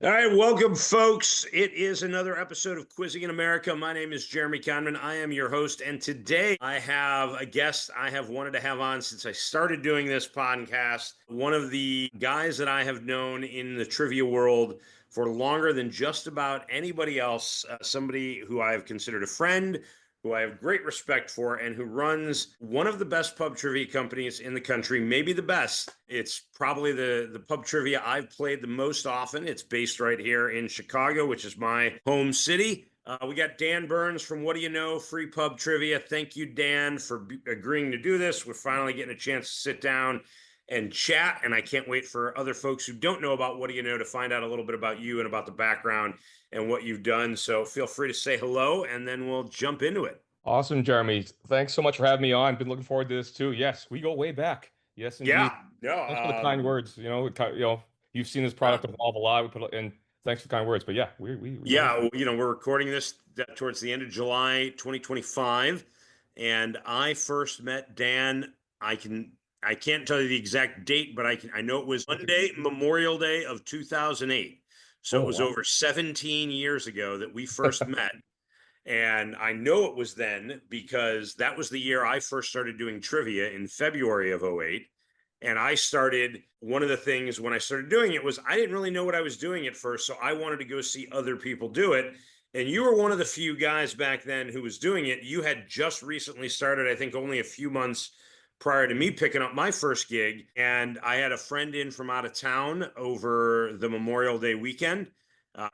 All right, welcome, folks. It is another episode of Quizzing in America. My name is Jeremy Conman. I am your host, and today I have a guest I have wanted to have on since I started doing this podcast. One of the guys that I have known in the trivia world for longer than just about anybody else, somebody who I have considered a friend, who I have great respect for, and who runs one of the best pub trivia companies in the country, maybe the best. It's probably the pub trivia I've played the most often. It's based right here in Chicago, which is my home city. We got Dan Burns from What Do You Know? Free Pub Trivia. Thank you, Dan, for agreeing to do this. We're finally getting a chance to sit down and chat, and I can't wait for other folks who don't know about What Do You Know to find out a little bit about you and about the background and what you've done. So feel free to say hello, and then we'll jump into it. Awesome, Jeremy. Thanks so much for having me on. Been looking forward to this too. Yes, we go way back. Yes, indeed. Yeah, no, Thanks for the kind words. You've seen this uh, product evolve a lot. And thanks for the kind words. But yeah, we go. yeah, we're recording this towards the end of July 2025, and I first met Dan. I can't tell you the exact date, but I know it was Monday, Memorial Day of 2008. So Oh it was wow. over 17 years ago that we first met. And I know it was then because that was the year I first started doing trivia in February of '08. And I started, one of the things when I started doing it was I didn't really know what I was doing at first. So I wanted to go see other people do it. And you were one of the few guys back then who was doing it. You had just recently started, I think only a few months prior to me picking up my first gig. And I had a friend in from out of town over the Memorial Day weekend,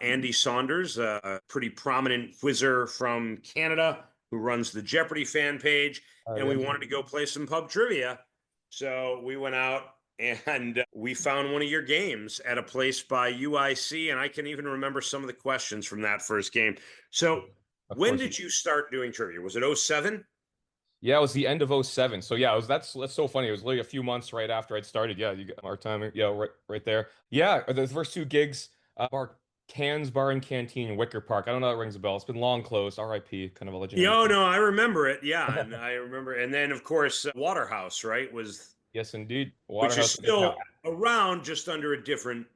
Andy Saunders, a pretty prominent quizzer from Canada who runs the Jeopardy fan page. And we Yeah. wanted to go play some pub trivia. So we went out and we found one of your games at a place by UIC. And I can even remember some of the questions from that first game. So Of when course. did you start doing trivia? Was it '07? Yeah, it was the end of '07. So yeah, it was that's so funny. It was literally a few months right after I'd started. Yeah, you got our timing. Yeah, right there. Yeah, the first two gigs, our Cannes Bar and Canteen in Wicker Park. I don't know if that rings a bell. It's been long closed. R.I.P. Kind of a legendary Oh, place. no, I remember it. Yeah. And I remember. And then, of course, Waterhouse, right? Yes, indeed. Which is Waterhouse just now. still around just under a different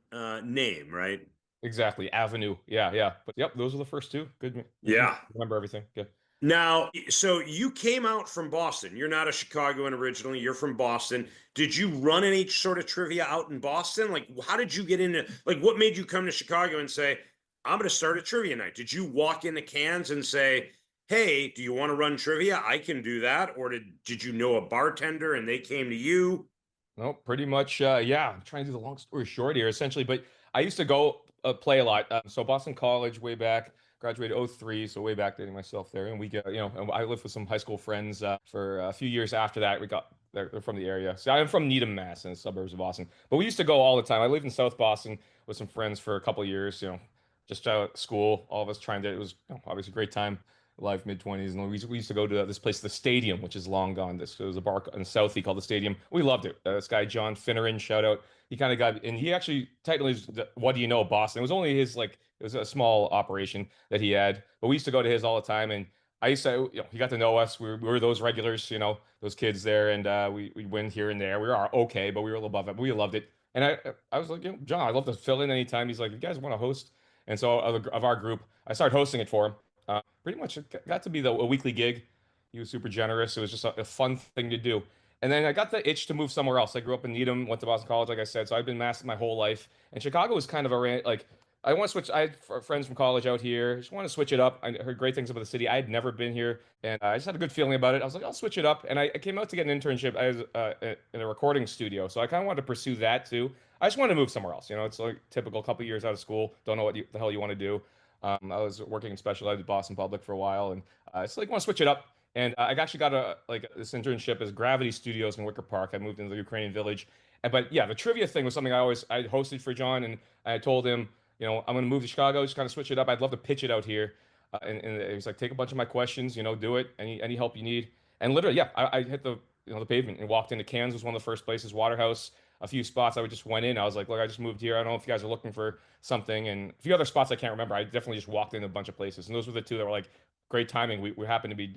name, right? Exactly. Avenue. Yeah, yeah. But yep, those are the first two. Good. You Yeah. remember everything. Good. Now, so you came out from Boston. You're not a Chicagoan originally. You're from Boston. Did you run any sort of trivia out in Boston? Like, how did you get into, like, what made you come to Chicago and say, I'm going to start a trivia night? Did you walk into Cannes and say, hey, do you want to run trivia? I can do that. Or did you know a bartender and they came to you? No, pretty much. Yeah, I'm trying to do the long story short here, essentially. But I used to go play a lot. So Boston College, way back, graduated '03, so way back dating myself there. And we get, and I lived with some high school friends for a few years after that. They're from the area. So I'm from Needham, Mass, in the suburbs of Boston. But we used to go all the time. I lived in South Boston with some friends for a couple of years. Just out of school, all of us trying to. It was obviously a great time. Life mid-20s, and we used to go to this place, the Stadium, which is long gone. It was a bar in Southie called the Stadium. We loved it. This guy John Finneran, shout out. He kind of got, and he actually technically is What Do You Know, Boston. It was only his, like, it was a small operation that he had, but we used to go to his all the time. And I used to, he got to know us. We were those regulars, those kids there, and we'd win here and there. We were okay, but we were a little above it. But we loved it. And I was like, John, I'd love to fill in anytime. He's like, you guys want to host? And so of our group, I started hosting it for him. Pretty much it got to be a weekly gig. He was super generous. It was just a fun thing to do. And then I got the itch to move somewhere else. I grew up in Needham, went to Boston College, like I said. So I've been masked my whole life. And Chicago was kind of like, I want to switch. I had friends from college out here. Just want to switch it up. I heard great things about the city. I had never been here, and I just had a good feeling about it. I was like, I'll switch it up. And I came out to get an internship as in a recording studio. So I kind of wanted to pursue that too. I just wanted to move somewhere else. It's like typical couple years out of school. Don't know what the hell you want to do. I was working in special ed at Boston Public for a while, and it's like want to switch it up. And I actually got this internship as Gravity Studios in Wicker Park. I moved into the Ukrainian village, but yeah, the trivia thing was something I hosted for John, and I told him, I'm going to move to Chicago, just kind of switch it up. I'd love to pitch it out here, and he was like, take a bunch of my questions, do it, any help you need, and literally, yeah, I hit the pavement and walked into Cairns was one of the first places, Waterhouse, a few spots I just went in. I was like, look, I just moved here. I don't know if you guys are looking for something, and a few other spots I can't remember. I definitely just walked in a bunch of places, and those were the two that were like great timing. We happened to be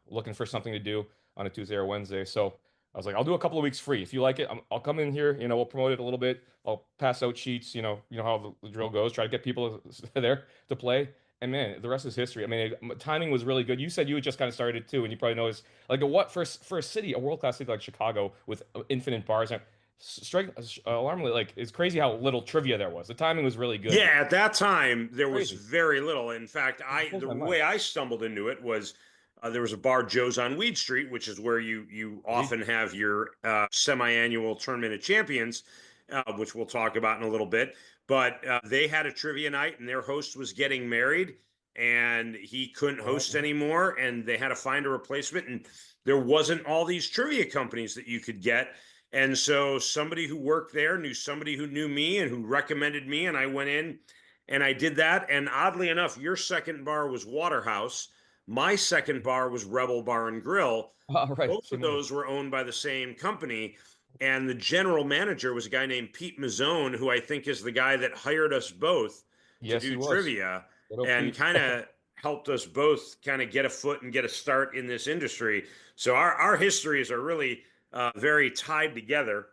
looking for something to do on a Tuesday or Wednesday, so I was like, I'll do a couple of weeks free. If you like it, I'll come in here. We'll promote it a little bit. I'll pass out sheets. You know how the drill goes. Try to get people there to play. And man, the rest is history. I mean, timing was really good. You said you had just kind of started it too, and you probably noticed like what for a city, a world class city like Chicago with infinite bars. Strike alarmingly, like it's crazy how little trivia there was. The timing was really good. Yeah, at that time there was Crazy. very little. In fact, It blows the my mind. way I stumbled into it was there was a bar, Joe's on Weed Street, which is where you See? often have your semi-annual Tournament of Champions, which we'll talk about in a little bit. But they had a trivia night, and their host was getting married, and he couldn't All right. host anymore, and they had to find a replacement. And there wasn't all these trivia companies that you could get. And so somebody who worked there knew somebody who knew me and who recommended me. And I went in and I did that. And oddly enough, your second bar was Waterhouse. My second bar was Rebel Bar and Grill. All right. Both of Same owner. those were owned by the same company. And the general manager was a guy named Pete Mazzone, who I think is the guy that hired us both to Yes, he do was. trivia Little and Pete. kind of helped us both kind of get a foot and get a start in this industry. So our histories are really very tied together.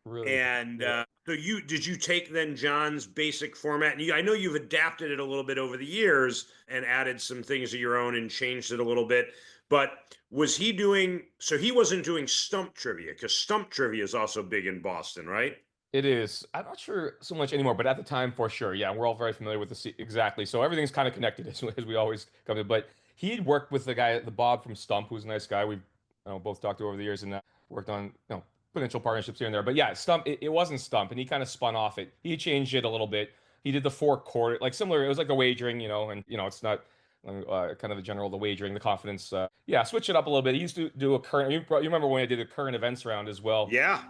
Really. And Yeah. so did you take then John's basic format? And I know you've adapted it a little bit over the years and added some things of your own and changed it a little bit. But was he doing, so he wasn't doing stump trivia, because stump trivia is also big in Boston, right? It is. I'm not sure so much anymore, but at the time, for sure. Yeah, we're all very familiar with this exactly. So everything's kind of connected as we always come to. But he'd worked with the guy, the Bob from Stump, who's a nice guy. We've both talked to over the years and worked on potential partnerships here and there. But yeah, Stump. It wasn't Stump, and he kind of spun off it. He changed it a little bit. He did the four quarter, like similar. It was like a wagering, and it's not. Kind of the general, the wagering, the confidence. Yeah, switch it up a little bit. He used to do a current. You remember when I did a current events round as well? Yeah.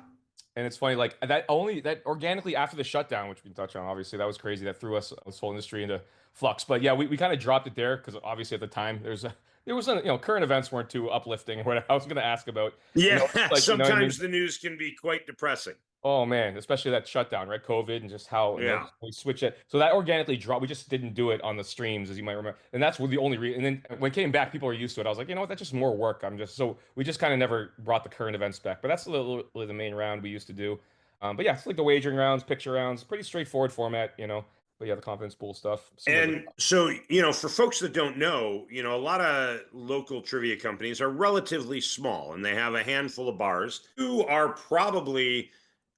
And it's funny, like that organically after the shutdown, which we can touch on, obviously, that was crazy. That threw us this whole industry into flux. But yeah, we kind of dropped it there because obviously at the time there was current events weren't too uplifting or whatever. I was going to ask about, Yeah. like you know what I mean? Sometimes the news can be quite depressing. Oh man, especially that shutdown, right? COVID and just how Yeah. just we switch it. So that organically dropped. We just didn't do it on the streams, as you might remember. And that's the only reason. And then when it came back, people were used to it. I was like, you know what? That's just more work. So we just kind of never brought the current events back. But that's literally the main round we used to do. But yeah, it's like the wagering rounds, picture rounds, pretty straightforward format. But yeah, the confidence pool stuff, similar to And so, for folks that don't know, a lot of local trivia companies are relatively small and they have a handful of bars who are probably,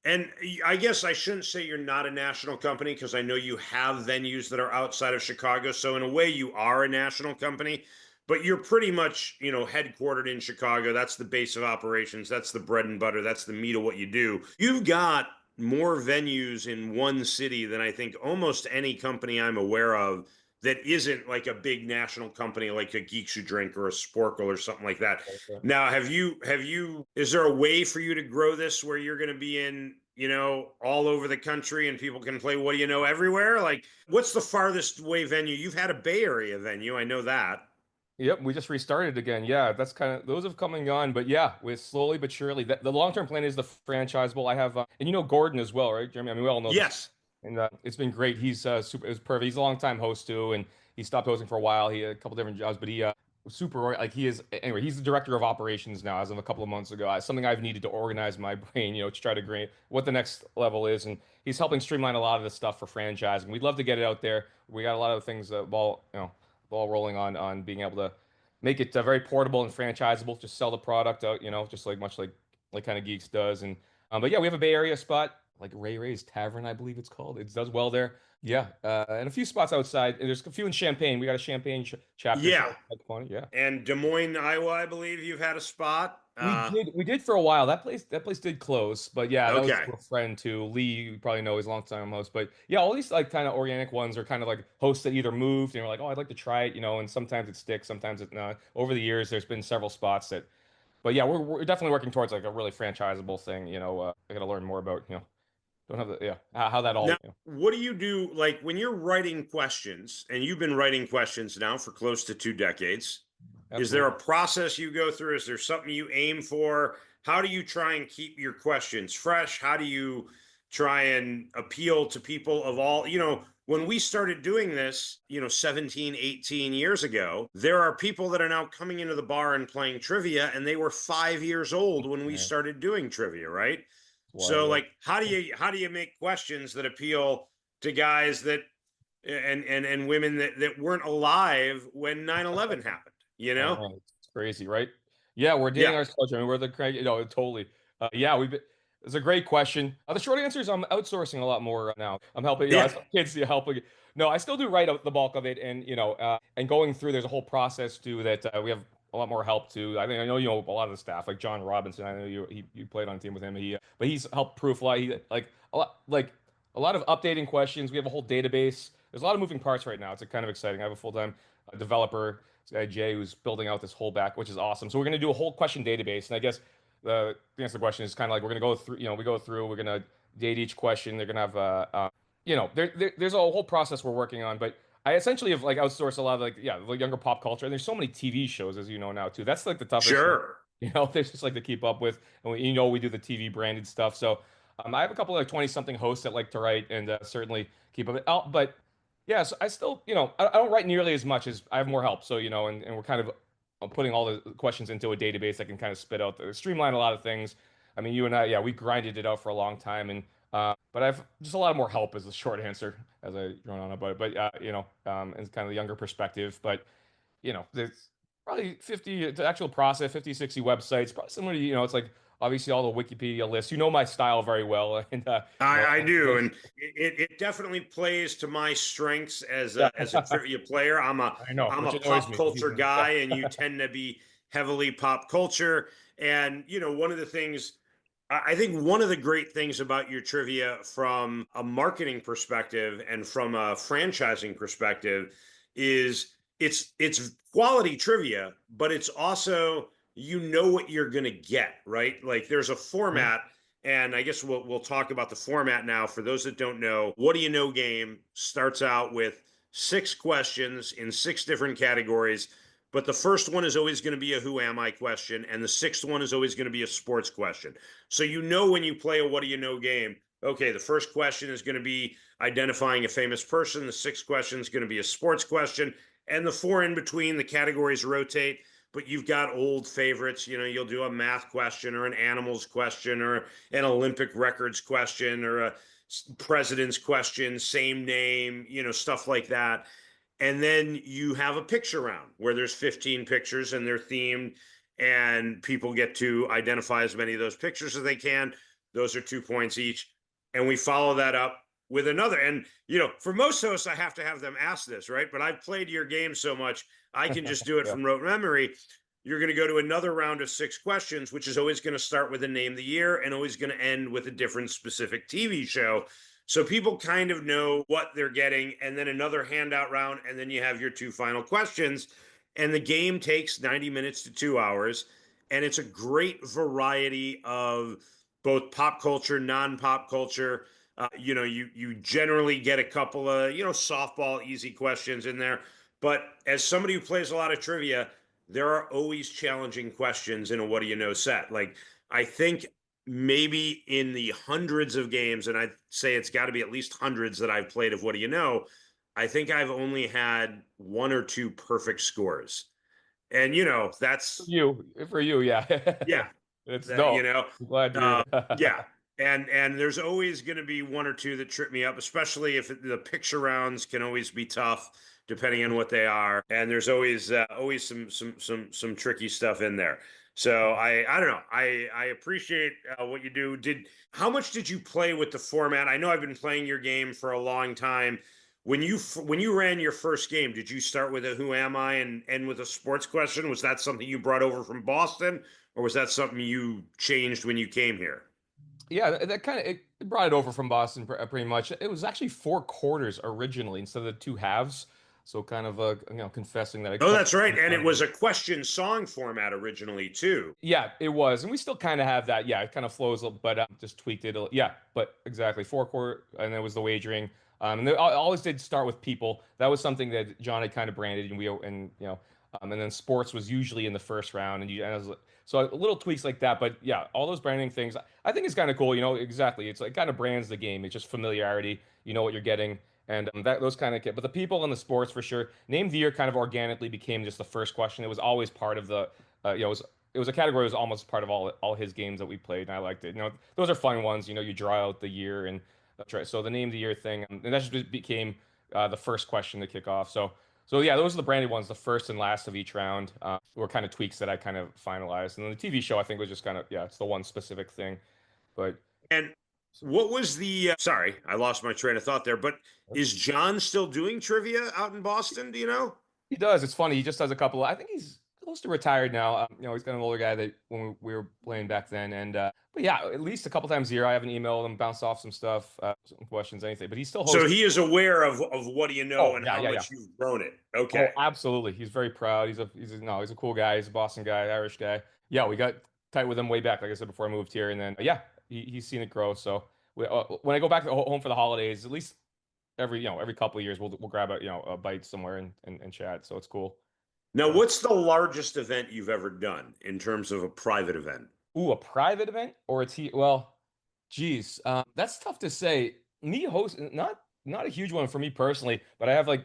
and I guess I shouldn't say you're not a national company because I know you have venues that are outside of Chicago. So, in a way, you are a national company, but you're pretty much, headquartered in Chicago. That's the base of operations. That's the bread and butter. That's the meat of what you do. You've got more venues in one city than I think almost any company I'm aware of that isn't like a big national company like a Geeks Who Drink or a Sporkle or something like that. that. Now, is there a way for you to grow this where you're going to be in, all over the country and people can play What Do You Know everywhere? Like, what's the farthest way venue? You've had a Bay Area venue. I know that. Yep, we just restarted again. Yeah, that's kind of those have come and gone, but yeah, with slowly but surely. The long-term plan is the franchisable. I have, and Gordon as well, right, Jeremy? I mean, we all know this, Yes. and it's been great. He's super. It was perfect. He's a long-time host too, and he stopped hosting for a while. He had a couple different jobs, but he was super. Like he is anyway. He's the director of operations now, as of a couple of months ago. Something I've needed to organize my brain, to try to grade what the next level is, and he's helping streamline a lot of the stuff for franchising. We'd love to get it out there. We got a lot of things ball rolling on being able to make it very portable and franchisable. Just sell the product out, just like much like kind of Geeks does. And but yeah, we have a Bay Area spot like Ray Ray's Tavern, I believe it's called. It does well there. Yeah, and a few spots outside. And there's a few in Champaign. We got a Champaign chapter. So Yeah. that's funny. Yeah. And Des Moines, Iowa, I believe you've had a spot. We did for a while. That place did close, but yeah, that was Okay. a friend too. Lee, you probably know, he's a long time host. But yeah, all these like kind of organic ones are kind of like hosts that either moved and you're like, oh, I'd like to try it, and sometimes it sticks, sometimes it not. Over the years, there's been several spots that, but yeah, we're definitely working towards like a really franchisable thing. I got to learn more about, don't have the yeah how that Now, all. what do you do like when you're writing questions, and you've been writing questions now for close to 2 decades? Is there a Absolutely. process you go through? Is there something you aim for? How do you try and keep your questions fresh? How do you try and appeal to people of all, when we started doing this, 17, 18 years ago, there are people that are now coming into the bar and playing trivia, and they were 5 years old when we Yeah, started doing trivia, right? it's wild. So Yeah. like how do you make questions that appeal to guys that and women that weren't alive when 9/11 happened, you I know? know, it's crazy, right? Yeah, we're dating Yeah. our culture. I mean, we're the totally. Yeah, we've been. It's a great question. The short answer is I'm outsourcing a lot more now. I'm helping, I Yeah. still kids helping. No, I still do write out the bulk of it, and and going through. There's a whole process too that we have a lot more help too. I think I know a lot of the staff, like John Robinson. I know you played on a team with him. But he's helped proof a lot. He a lot of updating questions. We have a whole database. There's a lot of moving parts right now. It's kind of exciting. I have a full time developer, this guy Jay, who's building out this whole back, which is awesome. So we're gonna do a whole question database, and I guess the answer to the question is kind of like we're gonna go through. We go through. We're gonna date each question. They're gonna have there's a whole process we're working on, but I essentially have like outsourced a lot of the younger pop culture, and there's so many TV shows as you know now too. That's like the toughest thing. Sure. There's just like to keep up with, and we do the TV branded stuff. So I have a couple of like 20 something hosts that like to write and certainly keep up. But yeah, so I still, I don't write nearly as much as I have more help. So, and we're kind of putting all the questions into a database that can kind of spit out, streamline a lot of things. I mean, you and I, yeah, we grinded it out for a long time, and but I've just a lot more help is the short answer as I drone on about it. But and kind of the younger perspective. But there's probably 50, the actual process, 50, 60 websites, probably similar to, it's like obviously all the Wikipedia lists. You know my style very well, and I do, those, and it definitely plays to my strengths as yeah, a trivia player. I'm a I know, I'm which a annoys pop me. culture Yeah. guy, and you tend to be heavily pop culture. And one of the things I think one of the great things about your trivia from a marketing perspective and from a franchising perspective is it's quality trivia, but it's also what you're going to get, right? Like there's a Mhm. format, and I guess we'll talk about the format now. For those that don't know, What Do You Know game starts out with 6 questions in 6 different categories. But the first one is always going to be a who am I question, and the sixth one is always going to be a sports question. So when you play a What Do You Know game, okay, the first question is going to be identifying a famous person, the sixth question is going to be a sports question, and the 4 in between, the categories rotate. But you've got old favorites. You'll do a math question or an animals question or an Olympic records question or a president's question, same name, stuff like that. And then you have a picture round where there's 15 pictures and they're themed, and people get to identify as many of those pictures as they can. Those are 2 points each. And we follow that up with another. And, for most hosts, I have to have them ask this, right? But I've played your game so much, I can just do it Yeah. from rote memory. You're going to go to another round of 6 questions, which is always going to start with a name of the year and always going to end with a different specific TV show. So people kind of know what they're getting, and then another handout round, and then you have your 2 final questions. And the game takes 90 minutes to 2 hours, and it's a great variety of both pop culture, non-pop culture. You generally get a couple of softball easy questions in there, but as somebody who plays a lot of trivia, there are always challenging questions in a What Do You Know set. Like I think maybe in the hundreds of games, and I'd say it's got to be at least hundreds that I've played of What Do You Know, I think I've only had 1 or 2 perfect scores. And that's For you, yeah. yeah, It's that no. I'm glad to hear yeah. that. And there's always going to be 1 or 2 that trip me up, especially if the picture rounds can always be tough depending on what they are. And there's always some tricky stuff in there. So I don't know. I appreciate what you do. Did How much did you play with the format? I know I've been playing your game for a long time. When you ran your first game, did you start with a who am I and end with a sports question? Was that something you brought over from Boston, or was that something you changed when you came here? Yeah, that kind of it brought it over from Boston pretty much. It was actually 4 quarters originally instead of the 2 halves. So kind of confessing that I Oh, cut that's right. things And it down. was a question song format originally, too. Yeah, it was, and we still kind of have that. Yeah, it kind of flows, but just tweaked it. Yeah, but exactly 4 quarter, and then was the wagering. And I always did start with people. That was something that John had kind of branded, and then sports was usually in the first round, so little tweaks like that. But yeah, all those branding things, I think is kind of cool. Exactly. It's like kind of brands the game. It's just familiarity. You know what you're getting, And that those kind of, but the people in the sports for sure. Name the year kind of organically became just the first question. It was always part of the, it was a category that was almost part of all his games that we played, and I liked it. Those are fun ones. You draw out the year and that's right. So the name of the year thing, and that just became the first question to kick off. So yeah, those are the branded ones. The first and last of each round were kind of tweaks that I kind of finalized, and then the TV show I think was just kind of it's the one specific thing, but. And what was the sorry, I lost my train of thought there, but is John still doing trivia out in Boston? Do you know? He does. It's funny. He just does a couple. I think he's close to retired now. He's got an older guy that when we were playing back then. And but yeah, at least a couple times a year, I have an email and bounce off some stuff, some questions, anything. But he still hosts. So he is aware of what do you know Oh and yeah, how yeah, much yeah. you've grown it. Oh, Okay. absolutely. He's very proud. He's a cool guy. He's a Boston guy, Irish guy. Yeah, we got tight with him way back, like I said before I moved here, and then yeah, he's seen it grow. So when I go back home for the holidays, at least every couple of years, we'll grab a bite somewhere and chat. So it's cool. Now, what's the largest event you've ever done in terms of a private event? Ooh, a private event or a T? Well, geez, that's tough to say. Me host, not a huge one for me personally, but I have I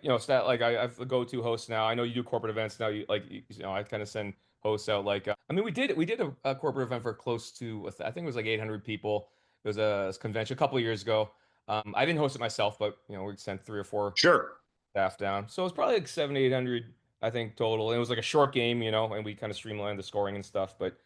have the go-to host now. I know you do corporate events now. I kind of send hosts out. I mean, we did a corporate event for close to I think it was like 800 people. It was a convention a couple of years ago. I didn't host it myself, but we sent 3 or 4 Sure. staff down. So it was probably like 700, 800, I think total. And it was like a short game, and we kind of streamlined the scoring and stuff. But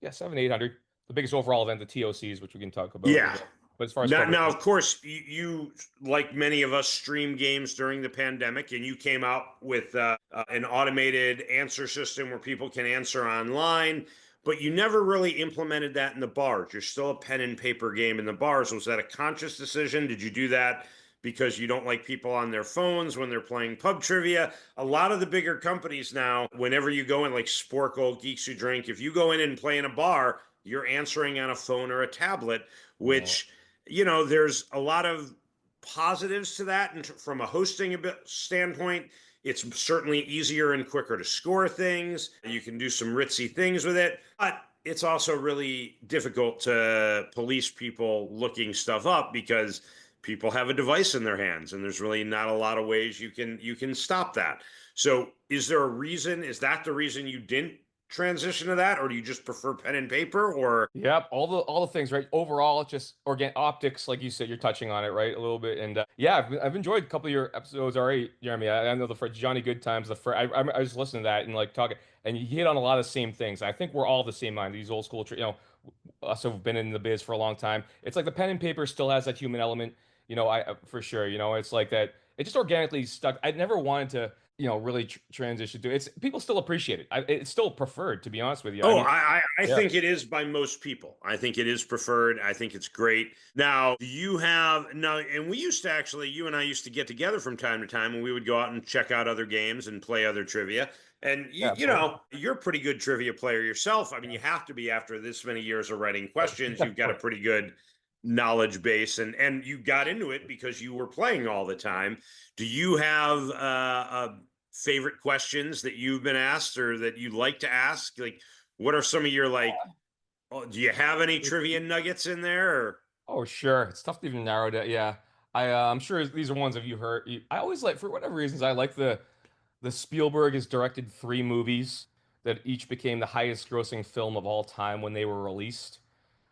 yeah, 700, 800. The biggest overall event, the TOCs, which we can talk about. Yeah. But as far as Now, of course, you, like many of us, stream games during the pandemic, and you came out with an automated answer system where people can answer online, but you never really implemented that in the bars. You're still a pen and paper game in the bars. Was that a conscious decision? Did you do that because you don't like people on their phones when they're playing pub trivia? A lot of the bigger companies now, whenever you go in, like Sporkle, Geeks Who Drink, if you go in and play in a bar, you're answering on a phone or a tablet, which there's a lot of positives to that. And from a hosting standpoint, it's certainly easier and quicker to score things. You can do some ritzy things with it, but it's also really difficult to police people looking stuff up because people have a device in their hands and there's really not a lot of ways you can stop that. So is there a reason? Is that the reason you didn't transition to that, or do you just prefer pen and paper? Or Yep, all the things, right? Overall, it's just organic optics, like you said, you're touching on it, right, a little bit. And yeah, I've enjoyed a couple of your episodes already, Jeremy. I know the first Johnny Good Times. I was listening to that and like talking, and you hit on a lot of the same things. I think we're all the same mind. These old school, us who've been in the biz for a long time. It's like the pen and paper still has that human element. I for sure. It's like that. It just organically stuck. I never wanted to really transition to it's people still appreciate it. It's still preferred, to be honest with you. I oh, mean, I yeah. think it is by most people. I think it is preferred. I think it's great. Now, do you have now? And we used to actually, you and I used to get together from time to time, and we would go out and check out other games and play other trivia. And Yeah, absolutely. you're a pretty good trivia player yourself. I mean, you have to be after this many years of writing questions. You've got a pretty good knowledge base, and you got into it because you were playing all the time. Do you have favorite questions that you've been asked or that you'd like to ask? Like, what are some of your do you have any trivia nuggets in there? Or Oh, sure. It's tough to even narrow down. Yeah, I'm sure these are ones of you heard. I always like, for whatever reasons, I like the Spielberg has directed 3 movies that each became the highest grossing film of all time when they were released.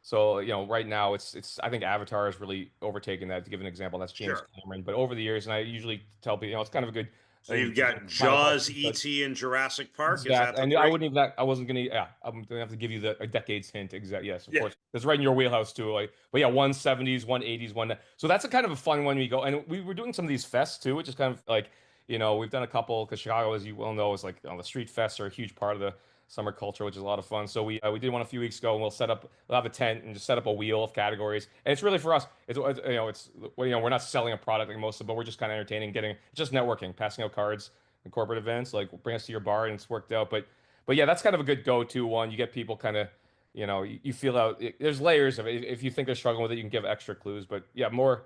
So, right now it's I think Avatar has really overtaken that. To give an example, that's James sure. Cameron. But over the years, and I usually tell people, it's kind of a good So you've got final Jaws, question. E.T., and Jurassic Park. Is that Exactly. the I three? wouldn't even. I wasn't gonna. Yeah, I'm gonna have to give you a decade's hint. Exactly. Yes, of Yeah. course. That's right in your wheelhouse too. But yeah, 170s, 180s, one. So that's a kind of a fun one we go. And we were doing some of these fests too, which is kind of like, we've done a couple because Chicago, as you well know, is like the street fests are a huge part of the summer culture, which is a lot of fun. So we did one a few weeks ago, and we'll have a tent and just set up a wheel of categories. And it's really for us. We're not selling a product like most of, but we're just kind of entertaining, just networking, passing out cards corporate events, like bring us to your bar and it's worked out. But yeah, that's kind of a good go-to one. You get people kind of, you feel out. There's layers of it. If you think they're struggling with it, you can give extra clues. But yeah, more.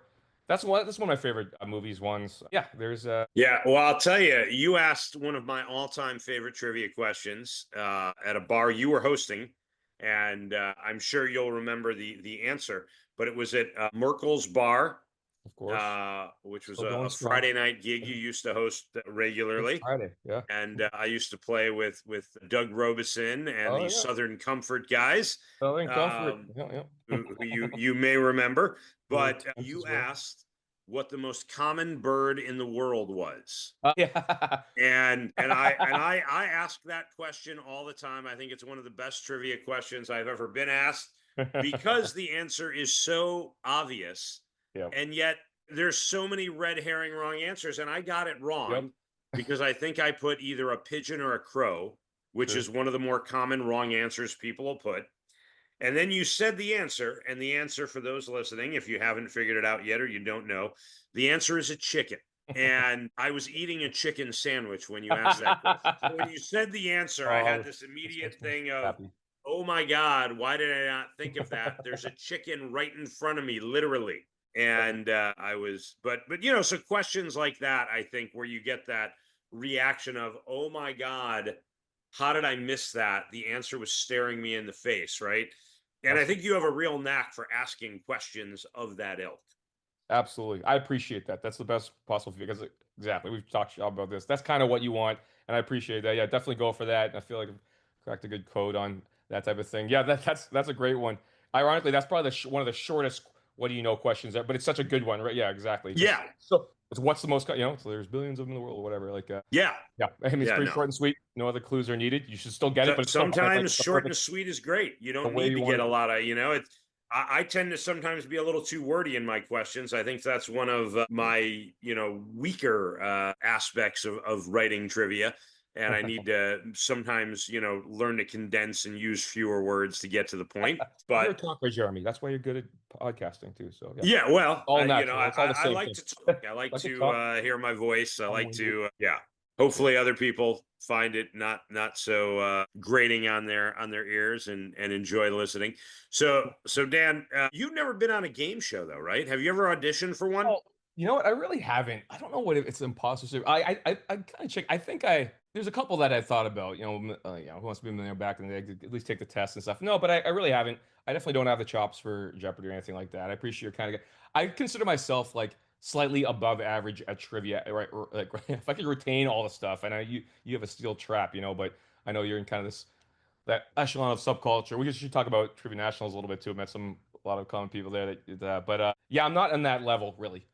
That's one of my favorite movies ones. Yeah, there's Yeah, well, I'll tell you, you asked one of my all-time favorite trivia questions at a bar you were hosting, and I'm sure you'll remember the answer. But it was at Merkel's Bar Of course. Which was Still going a strong. Friday night gig you used to host It's regularly. Friday. Yeah. And I used to play with Doug Robeson and Oh the yeah. Southern Comfort guys, Southern Comfort. um, Yeah, yeah. who you may remember. Little But tense you as well. asked what the most common bird in the world was. Yeah. And I ask that question all the time. I think it's one of the best trivia questions I've ever been asked because the answer is so obvious, Yep. and yet there's so many red herring wrong answers. And I got it Yep. wrong because I think I put either a pigeon or a crow, which Sure. is one of the more common wrong answers people will put. And then you said the answer, and the answer for those listening, if you haven't figured it out yet or you don't know, the answer is a chicken. And I was eating a chicken sandwich when you asked that question. So when you said the answer, I had Oh, this this immediate makes me thing of, happy. oh my God, why did I not think of that? There's a chicken right in front of me, literally. And I was, but so questions like that, I think, where you get that reaction of, oh my God, how did I miss that? The answer was staring me in the face, right? And I That's think you have a real knack for asking questions of that ilk. absolutely. I appreciate that. That's the best possible because exactly we've talked about this. That's kind of what you want, and I appreciate that. Yeah, definitely go for that. And I feel like I've cracked a good code on that type of thing. Yeah, that's a great one. Ironically, that's probably one of the shortest "What do you know?" questions, but it's such a good one, right? Yeah, exactly. Just Yeah. so it's what's the most, so there's billions of them in the world or whatever. Like, Yeah. yeah, I mean it's Yeah. pretty No. short and sweet. No other clues are needed. You should still get it, but it's still perfect. Like Sometimes it's the short and perfect sweet is great. You the don't way need you to want get a it. lot of, I tend to sometimes be a little too wordy in my questions. I think that's one of my, weaker aspects of writing trivia. And I need to sometimes, learn to condense and use fewer words to get to the point. You're But a talker, Jeremy. That's why you're good at podcasting too. So yeah, yeah, well, all I, natural. It's all the I same like thing. to talk. I like Like to to talk. hear my voice. I like Long-winded. to, yeah. Yeah. Hopefully, other people find it not so grating on their ears and enjoy listening. So Dan, you've never been on a game show though, right? Have you ever auditioned for one? Oh, you know what? I really haven't. I don't know what it's imposter syndrome. I kind of check. I think there's a couple that I thought about. Who wants to be a millionaire back in the day? At least take the test and stuff. No, but I really haven't. I definitely don't have the chops for Jeopardy or anything like that. I appreciate your kind of. I consider myself like slightly above average at trivia. Right? Like if I could retain all the stuff, and you have a steel trap, but I know you're in kind of this that echelon of subculture. We should talk about Trivia Nationals a little bit too. Met a lot of common people there but yeah, I'm not on that level really.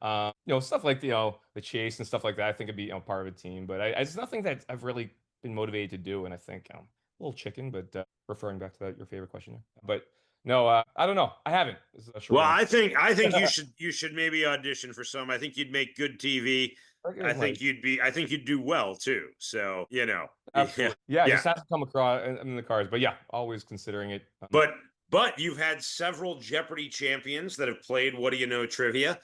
Stuff like the chase and stuff like that. I think it'd be part of a team, but it's nothing that I've really been motivated to do. And I think a little chicken, but referring back to your favorite question, but no, I don't know. I haven't. This is a short Well, answer. I think you should maybe audition for some. I think you'd make good TV. I might. I think you'd do well too. So, yeah. Absolutely. Yeah, it Yeah. just has to come across in the cards. But yeah, always considering it. But but you've had several Jeopardy champions that have played What Do You Know Trivia.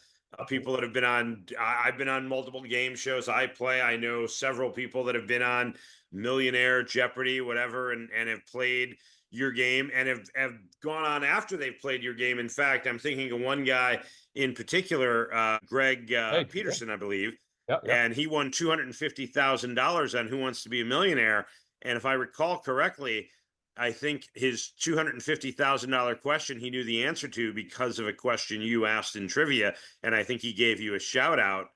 People that have been on. I've been on multiple game shows. I know several people that have been on Millionaire, Jeopardy, whatever, and have played your game and have gone on after they've played your game. In fact, I'm thinking of one guy in particular, Greg Hey, yeah, Peterson, I believe, yeah, yeah. and he won $250,000 on Who Wants to Be a Millionaire. And if I recall correctly, I think his $250,000 question he knew the answer to because of a question you asked in trivia, and I think he gave you a shout out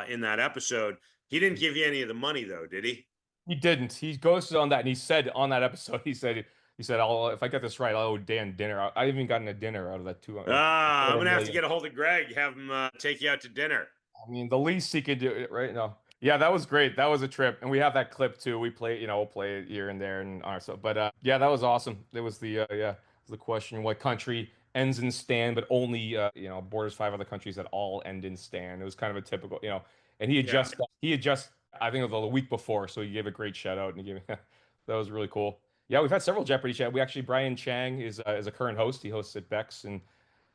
in that episode. He didn't give you any of the money though, did he? He didn't. He ghosted on that, and he said on that episode, he said, "I'll if I get this right, I'll owe Dan dinner." I haven't even gotten a dinner out of that two I'm quarter gonna have to million. get a hold of Greg, have him take you out to dinner. I mean, the least he could do it, right? No. Yeah, that was great. That was a trip, and we have that clip too. We play, we'll play it here and there, and so. But yeah, that was awesome. It was the question: what country ends in stan, but only borders 5 other countries that all end in stan. It was kind of a typical, and Yeah. he had just I think it was the week before, so he gave a great shout out, and he gave that was really cool. Yeah, we've had several Jeopardy chat. We actually Brian Chang is a current host. He hosts at Bex, and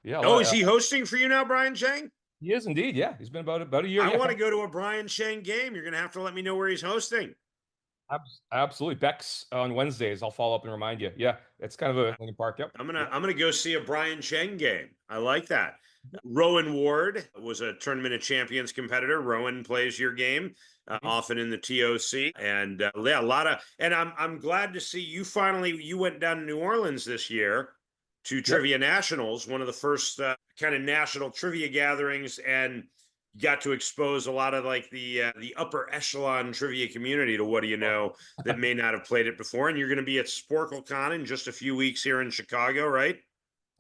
yeah, Oh, is he hosting for you now, Brian Chang? he is indeed. Yeah, he's been about a year. I Yeah, want to go to a Brian Chang game. You're gonna have to let me know where he's hosting. Absolutely. Bex on Wednesdays. I'll follow up and remind you. Yeah, it's kind of a Lincoln Park. Yep. I'm gonna go see a Brian Chang game. I like that. Rowan Ward was a Tournament of Champions competitor. Rowan plays your game often in the TOC, and yeah, a lot of. And I'm glad to see you went down to New Orleans this year to Yep. Trivia Nationals, one of the first kind of national trivia gatherings, and got to expose a lot of like the upper echelon trivia community to What Do You Know that may not have played it before. And you're going to be at SporkleCon in just a few weeks here in Chicago, right?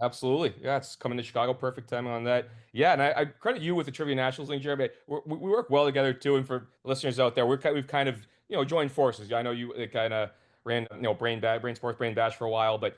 Absolutely. Yeah, it's coming to Chicago. Perfect timing on that. Yeah, and I credit you with the Trivia Nationals thing, Jeremy. We work well together too. And for listeners out there, we've kind of joined forces. I know you kind of ran Brain Sports Brain Bash for a while, but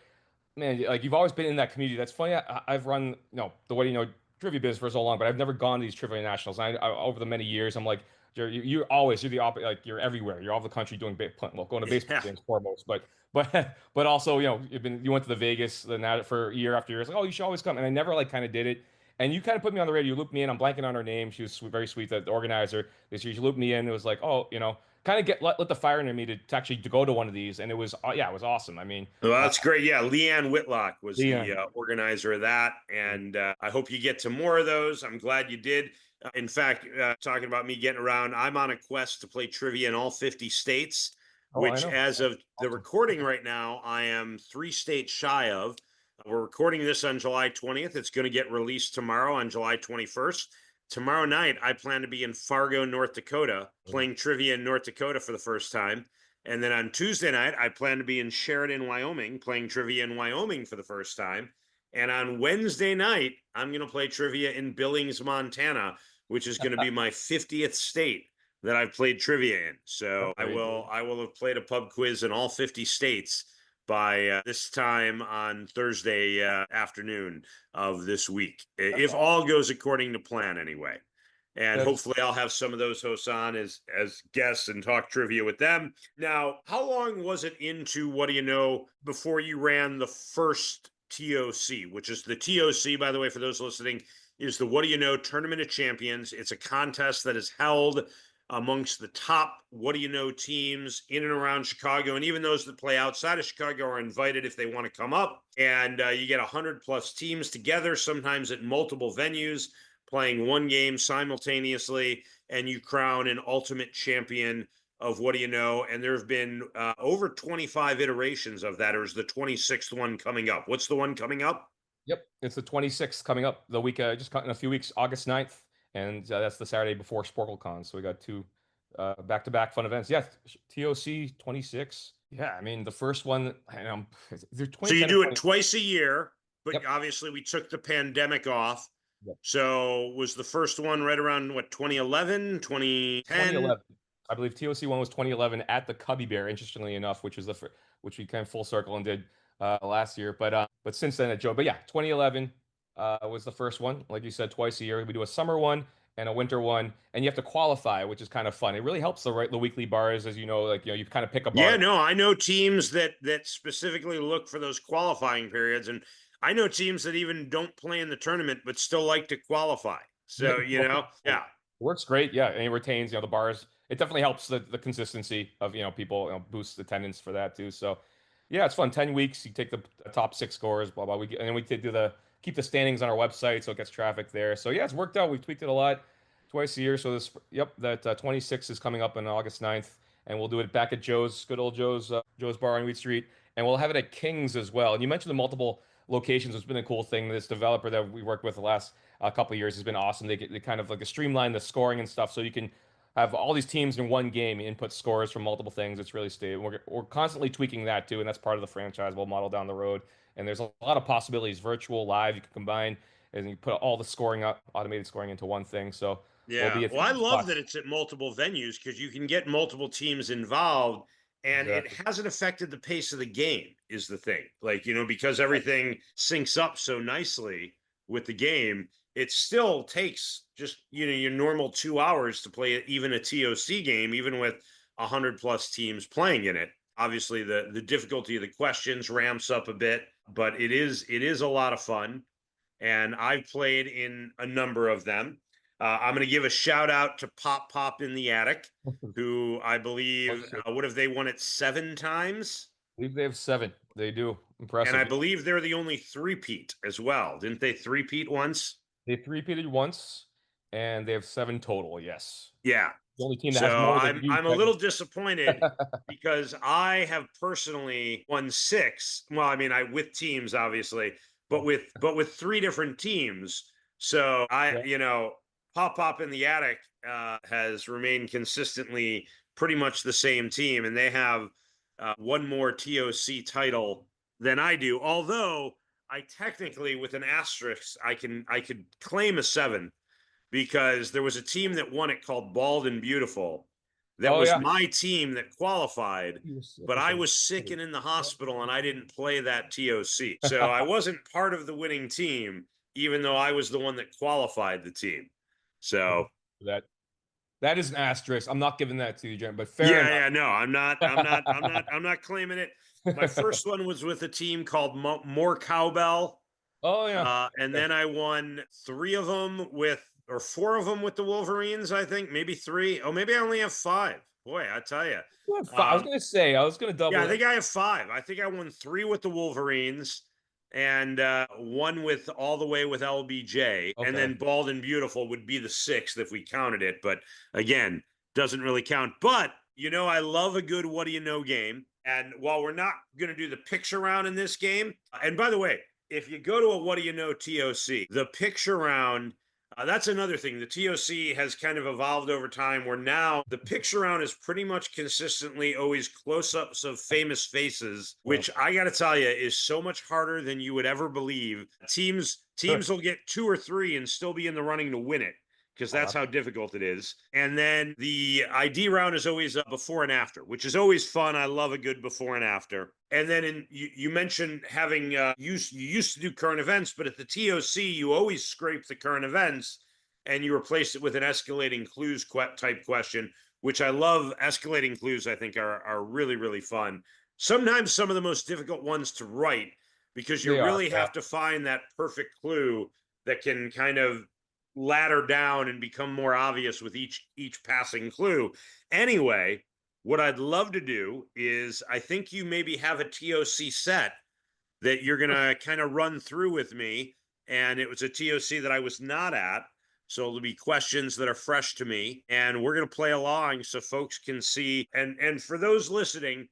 man, like you've always been in that community. That's funny. I've run the What Do You Know trivia biz for so long, but I've never gone to these trivia nationals. Over the many years, I'm like you're the opposite. Like you're everywhere. You're all over the country doing well, going to baseball Yeah. games foremost, but also you went to the Vegas for year after year. It's like, oh, you should always come, and I never like kind of did it. And you kind of put me on the radio. You looped me in. I'm blanking on her name. She was very sweet, the organizer. This year, she looped me in. It was like, oh, kind of let the fire in me to actually to go to one of these, and it was yeah, it was awesome. I mean, Well, that's great. Yeah, Leanne Whitlock was the Leon. organizer of that, and I hope you get to more of those. I'm glad you did. In fact, talking about me getting around, I'm on a quest to play trivia in all 50 states, Oh, I which, know. as of the Awesome. recording right now, I am 3 states shy of. We're recording this on July 20th. It's going to get released tomorrow on July 21st. Tomorrow night, I plan to be in Fargo, North Dakota, playing trivia in North Dakota for the first time. And then on Tuesday night, I plan to be in Sheridan, Wyoming, playing trivia in Wyoming for the first time. And on Wednesday night, I'm going to play trivia in Billings, Montana, which is going to be my 50th state that I've played trivia in. So Very good. I will have played a pub quiz in all 50 states by this time on Thursday afternoon of this week, That's if awesome. all goes according to plan anyway. And That's hopefully I'll have some of those hosts on as guests and talk trivia with them. Now, how long was it into What Do You Know before you ran the first TOC, which is the TOC, by the way, for those listening, is the What Do You Know Tournament of Champions. It's a contest that is held amongst the top What Do You Know teams in and around Chicago. And even those that play outside of Chicago are invited if they want to come up. And you get 100+ teams together, sometimes at multiple venues, playing one game simultaneously, and you crown an ultimate champion of What Do You Know. And there have been over 25 iterations of that, or is the 26th one coming up? What's the one coming up? Yep, it's the 26th coming up the week just in a few weeks, August 9th, and that's the Saturday before SporkleCon. So we got two back-to-back fun events. Yeah, TOC 26. Yeah, I mean the first one, they're So you 2010 or do it 20. twice a year, but Yep. obviously we took the pandemic off. Yep. So was the first one right around what, 2011, 2010? 2011. I believe TOC one was 2011 at the Cubby Bear. Interestingly enough, which we came full circle and did last year. But since then, Joe. But yeah, 2011 was the first one. Like you said, twice a year. We do a summer one and a winter one, and you have to qualify, which is kind of fun. It really helps the weekly bars, as you know. Like you kind of pick a Yeah, bar. no, I know teams that specifically look for those qualifying periods, and I know teams that even don't play in the tournament but still like to qualify. So, It yeah. works great. Yeah, and it retains the bars. It definitely helps the consistency of people, boosts attendance for that too. So yeah, it's fun. 10 weeks. You take the top six scores, blah blah. And then we do keep the standings on our website so it gets traffic there. So yeah, it's worked out. We've tweaked it a lot, twice a year. So that 26 is coming up on August 9th, and we'll do it back at good old Joe's Bar on Wheat Street, and we'll have it at King's as well. And you mentioned the multiple locations. It's been a cool thing. This developer that we worked with the last couple of years has been awesome. They kind of like streamline the scoring and stuff, so you can have all these teams in one game, input scores from multiple things. It's really stable. We're constantly tweaking that too, and that's part of the franchisable model down the road. And there's a lot of possibilities, virtual, live. You can combine, and you put all the scoring up, automated scoring into one thing. So we'll Yeah. be at Well, I three love that spots. it's at multiple venues because you can get multiple teams involved, and it Exactly. hasn't affected the pace of the game, is the thing. Like, because everything syncs up so nicely with the game, it still takes just, your normal 2 hours to play even a TOC game, even with 100+ teams playing in it. Obviously, the difficulty of the questions ramps up a bit, but it is a lot of fun, and I've played in a number of them. I'm going to give a shout out to Pop Pop in the Attic, who I believe, Okay. what have they won it 7 times? I believe they have seven. They do. And I Impressive. believe they're the only three-peat as well. Didn't they three-peat once? They three-peated once, and they have seven total. Yes. Yeah. The only team that has So more than I'm you, I'm a little technically. disappointed because I have personally won six. Well, I mean, I with teams obviously. but with three different teams. So Yeah. Pop in the Attic has remained consistently pretty much the same team, and they have one more TOC title than I do. Although I technically, with an asterisk, I could claim a seven because there was a team that won it called Bald and Beautiful. That Oh was yeah. my team that qualified, You were sick but or I something. was sick and in the hospital and I didn't play that TOC. So I wasn't part of the winning team, even though I was the one that qualified the team. So That that is an asterisk. I'm not giving that to you, Jen, but fair yeah, enough. yeah, no, I'm not claiming it. My first one was with a team called More Cowbell. Oh yeah. And Okay. then I won three of them or four of them with the Wolverines, I think, maybe three. Oh, maybe I only have five. Boy, I tell you. I was gonna say, I was gonna Yeah, double I it. think I have five. I think I won three with the Wolverines and one with all the way with LBJ. And Okay. then Bald and Beautiful would be the sixth if we counted it. But again, doesn't really count. But, I love a good what do you know game. And while we're not going to do the picture round in this game, and by the way, if you go to a what do you know TOC, the picture round that's another thing. The TOC has kind of evolved over time where now the picture round is pretty much consistently always close ups of famous faces, Yeah. which I got to tell you is so much harder than you would ever believe. Teams will get two or three and still be in the running to win it because Oh, that's how difficult it is. And then the ID round is always before and after, which is always fun. I love a good before and after. And then you mentioned having you used to do current events, but at the TOC you always scrape the current events and you replace it with an escalating clues type question, which I love. Escalating clues I think are really really fun. Sometimes some of the most difficult ones to write because you they are. really Yeah. have to find that perfect clue that can kind of ladder down and become more obvious with each passing clue. Anyway, what I'd love to do is I think you maybe have a TOC set that you're going to kind of run through with me. And it was a TOC that I was not at. So it'll be questions that are fresh to me. And we're going to play along so folks can see. And for those listening,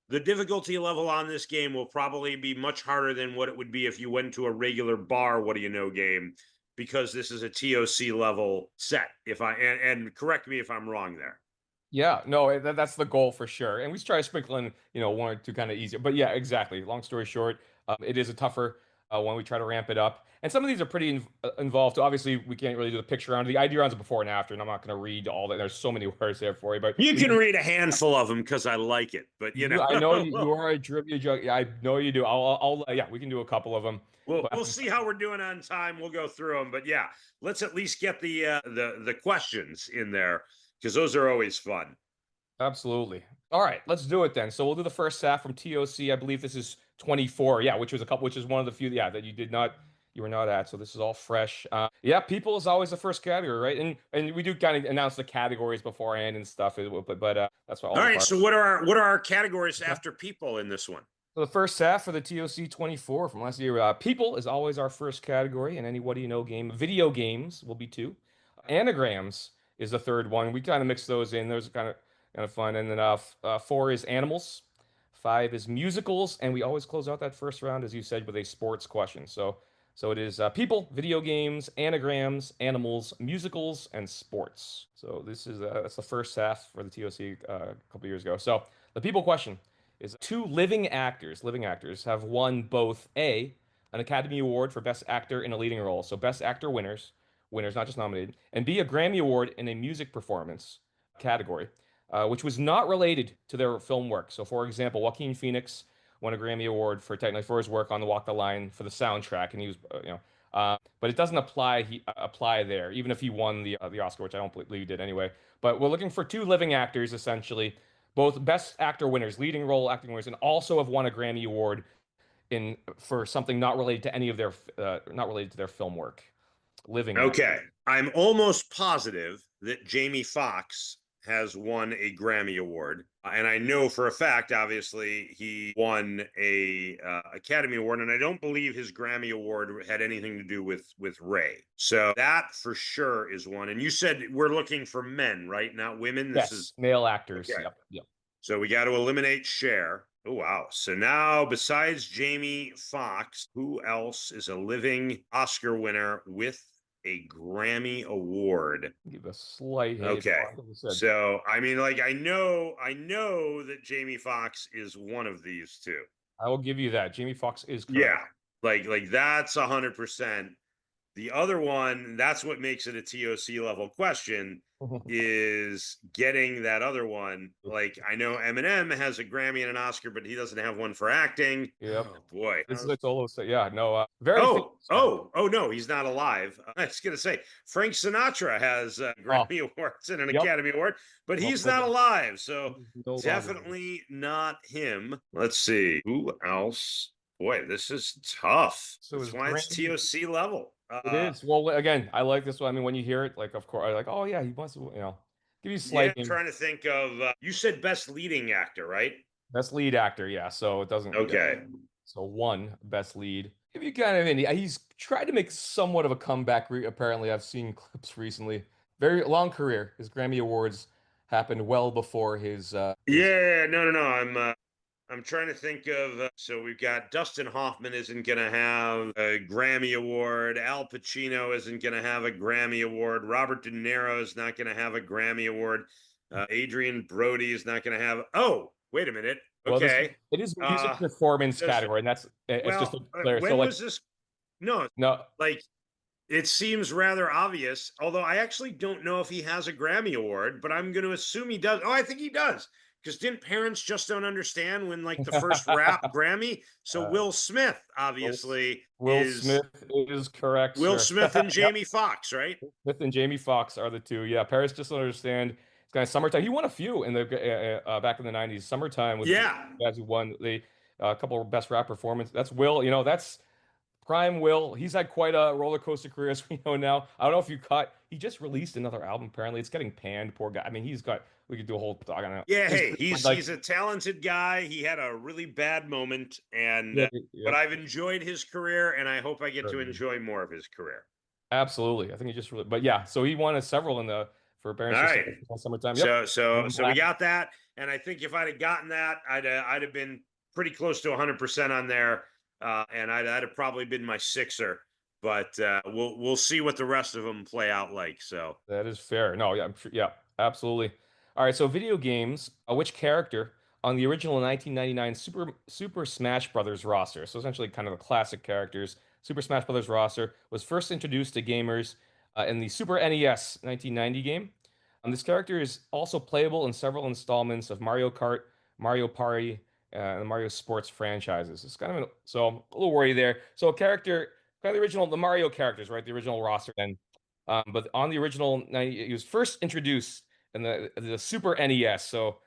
the difficulty level on this game will probably be much harder than what it would be if you went to a regular bar what do you know game because this is a TOC level set. If I and correct me if I'm wrong there. Yeah, no, that's the goal for sure. And we try to sprinkle in, one or two kind of easier. But yeah, exactly. Long story short, it is a tougher one. We try to ramp it up. And some of these are pretty involved. Obviously, we can't really do the picture round. The ID rounds are before and after, and I'm not going to read all that. There's so many words there for you. But You we can do. read a handful of them because I like it, but I know you are a trivia jug. Yeah, I know you do. Yeah, we can do a couple of them. we'll see how we're doing on time. We'll go through them, but yeah, let's at least get the questions in there because those are always fun. Absolutely. All right, let's do it then. So we'll do the first half from TOC. I believe this is 24. Yeah, which is one of the few, yeah, that you were not at. So this is all fresh. Yeah, people is always the first category, right? And we do kind of announce the categories beforehand and stuff, but that's what all All the right, part. so what are our categories after people in this one? So the first half for the TOC 24 from last year, people is always our first category, and any what do you know game. Video games will be two. Anagrams is the third one. We kind of mix those in. Those are kind of fun. And then four is animals. Five is musicals, and we always close out that first round, as you said, with a sports question. So it is people, video games, anagrams, animals, musicals, and sports. So this is that's the first half for the TOC a couple years ago. So the people question is two living actors have won both an Academy Award for Best Actor in a Leading Role, so Best Actor winners not just nominated, and B, a Grammy Award in a music performance category, which was not related to their film work. So, for example, Joaquin Phoenix won a Grammy Award for his work on the Walk the Line for the soundtrack, and he was but it doesn't apply there, even if he won the Oscar, which I don't believe he did anyway. But we're looking for two living actors essentially, both Best Actor winners, leading role acting winners, and also have won a Grammy Award in for something not related to any of their not related to their film work. Living actor. Okay. I'm almost positive that Jamie Foxx has won a Grammy Award. And I know for a fact, obviously, he won a Academy Award, and I don't believe his Grammy Award had anything to do with Ray. So that for sure is one. And you said we're looking for men, right? Not women. This is Yes, male actors. okay. Yep, yep. So we got to eliminate Cher. Oh, wow. So now, besides Jamie Foxx, who else is a living Oscar winner with a Grammy Award? Give a slight hint. Okay. Like I said, So, I mean, like, I know that Jamie Foxx is one of these two. I will give you that. Jamie Foxx is correct. Yeah. Like that's 100%. The other one, that's what makes it a TOC level question, is getting that other one. Like I know Eminem has a Grammy and an Oscar, but he doesn't have one for acting. Yep. Oh boy. This is a solo set. Yeah, no, very famous guy. Oh no, he's not alive. I was gonna say Frank Sinatra has Oh, Grammy Awards and an yep. Academy Award, but Well, he's not alive. So he's no longer with us. definitely not him. Let's see who else. Boy, this is tough. So That's his why it's Grammy. TOC level. It is. Well, again, I like this one. I mean, when you hear it, like, of course, I like, oh yeah, he must, give you a Yeah, slight I'm hint. trying to think of. You said best leading actor, right? Best lead actor, yeah. So it doesn't. Yeah. Okay. So one best lead. If you kind of any, he's tried to make somewhat of a comeback. Apparently, I've seen clips recently. Very long career. His Grammy Awards happened well before his. Yeah, no. I'm trying to think of. So we've got Dustin Hoffman isn't going to have a Grammy Award. Al Pacino isn't going to have a Grammy Award. Robert De Niro is not going to have a Grammy Award. Adrian Brody is not going to have. Oh, wait a minute. Well, this Okay. it is music performance Does category, and it's just a well, clear. So when like, was this? No, no, like it seems rather obvious, although I actually don't know if he has a Grammy Award, but I'm going to assume he does. Oh, I think he does. Because didn't Parents Just Don't Understand win like the first rap Grammy? So uh, Will Smith Will, obviously Will is Smith is correct, Will sir. Smith and Yep. Jamie Foxx, right? Smith and Jamie Foxx are the two. Yeah, Paris just don't understand. It's kind of summertime. He won a few in the back in the '90s. Summertime was two Yeah. guys who won the a couple of best rap performance. That's Will. That's prime Will. He's had quite a roller coaster career, as we know now. I don't know if you caught. He just released another album. Apparently, it's getting panned. Poor guy. I mean, he's got. We could do a whole talk on it. Yeah, His hey, career, he's a talented guy. He had a really bad moment, and yeah, but yep. I've enjoyed his career, and I hope I get to enjoy more of his career. Absolutely. I think he just really. But yeah, so he won several in the for All Parents just right. summertime. Yep. So we got that, and I think if I'd have gotten that, I'd have been pretty close to 100% on there, and I'd have probably been my sixer. But we'll see what the rest of them play out like. So That is fair. No, yeah, I'm sure, yeah, absolutely. All right, so video games. Which character on the original 1999 Super Smash Brothers roster? So essentially, kind of the classic characters. Super Smash Brothers roster was first introduced to gamers in the Super NES 1990 game. This character is also playable in several installments of Mario Kart, Mario Party, and the Mario Sports franchises. It's kind of so a little worry there. So a character, kind of the original, the Mario characters, right? The original roster. And but on the original 90, he was first introduced in the Super NES. So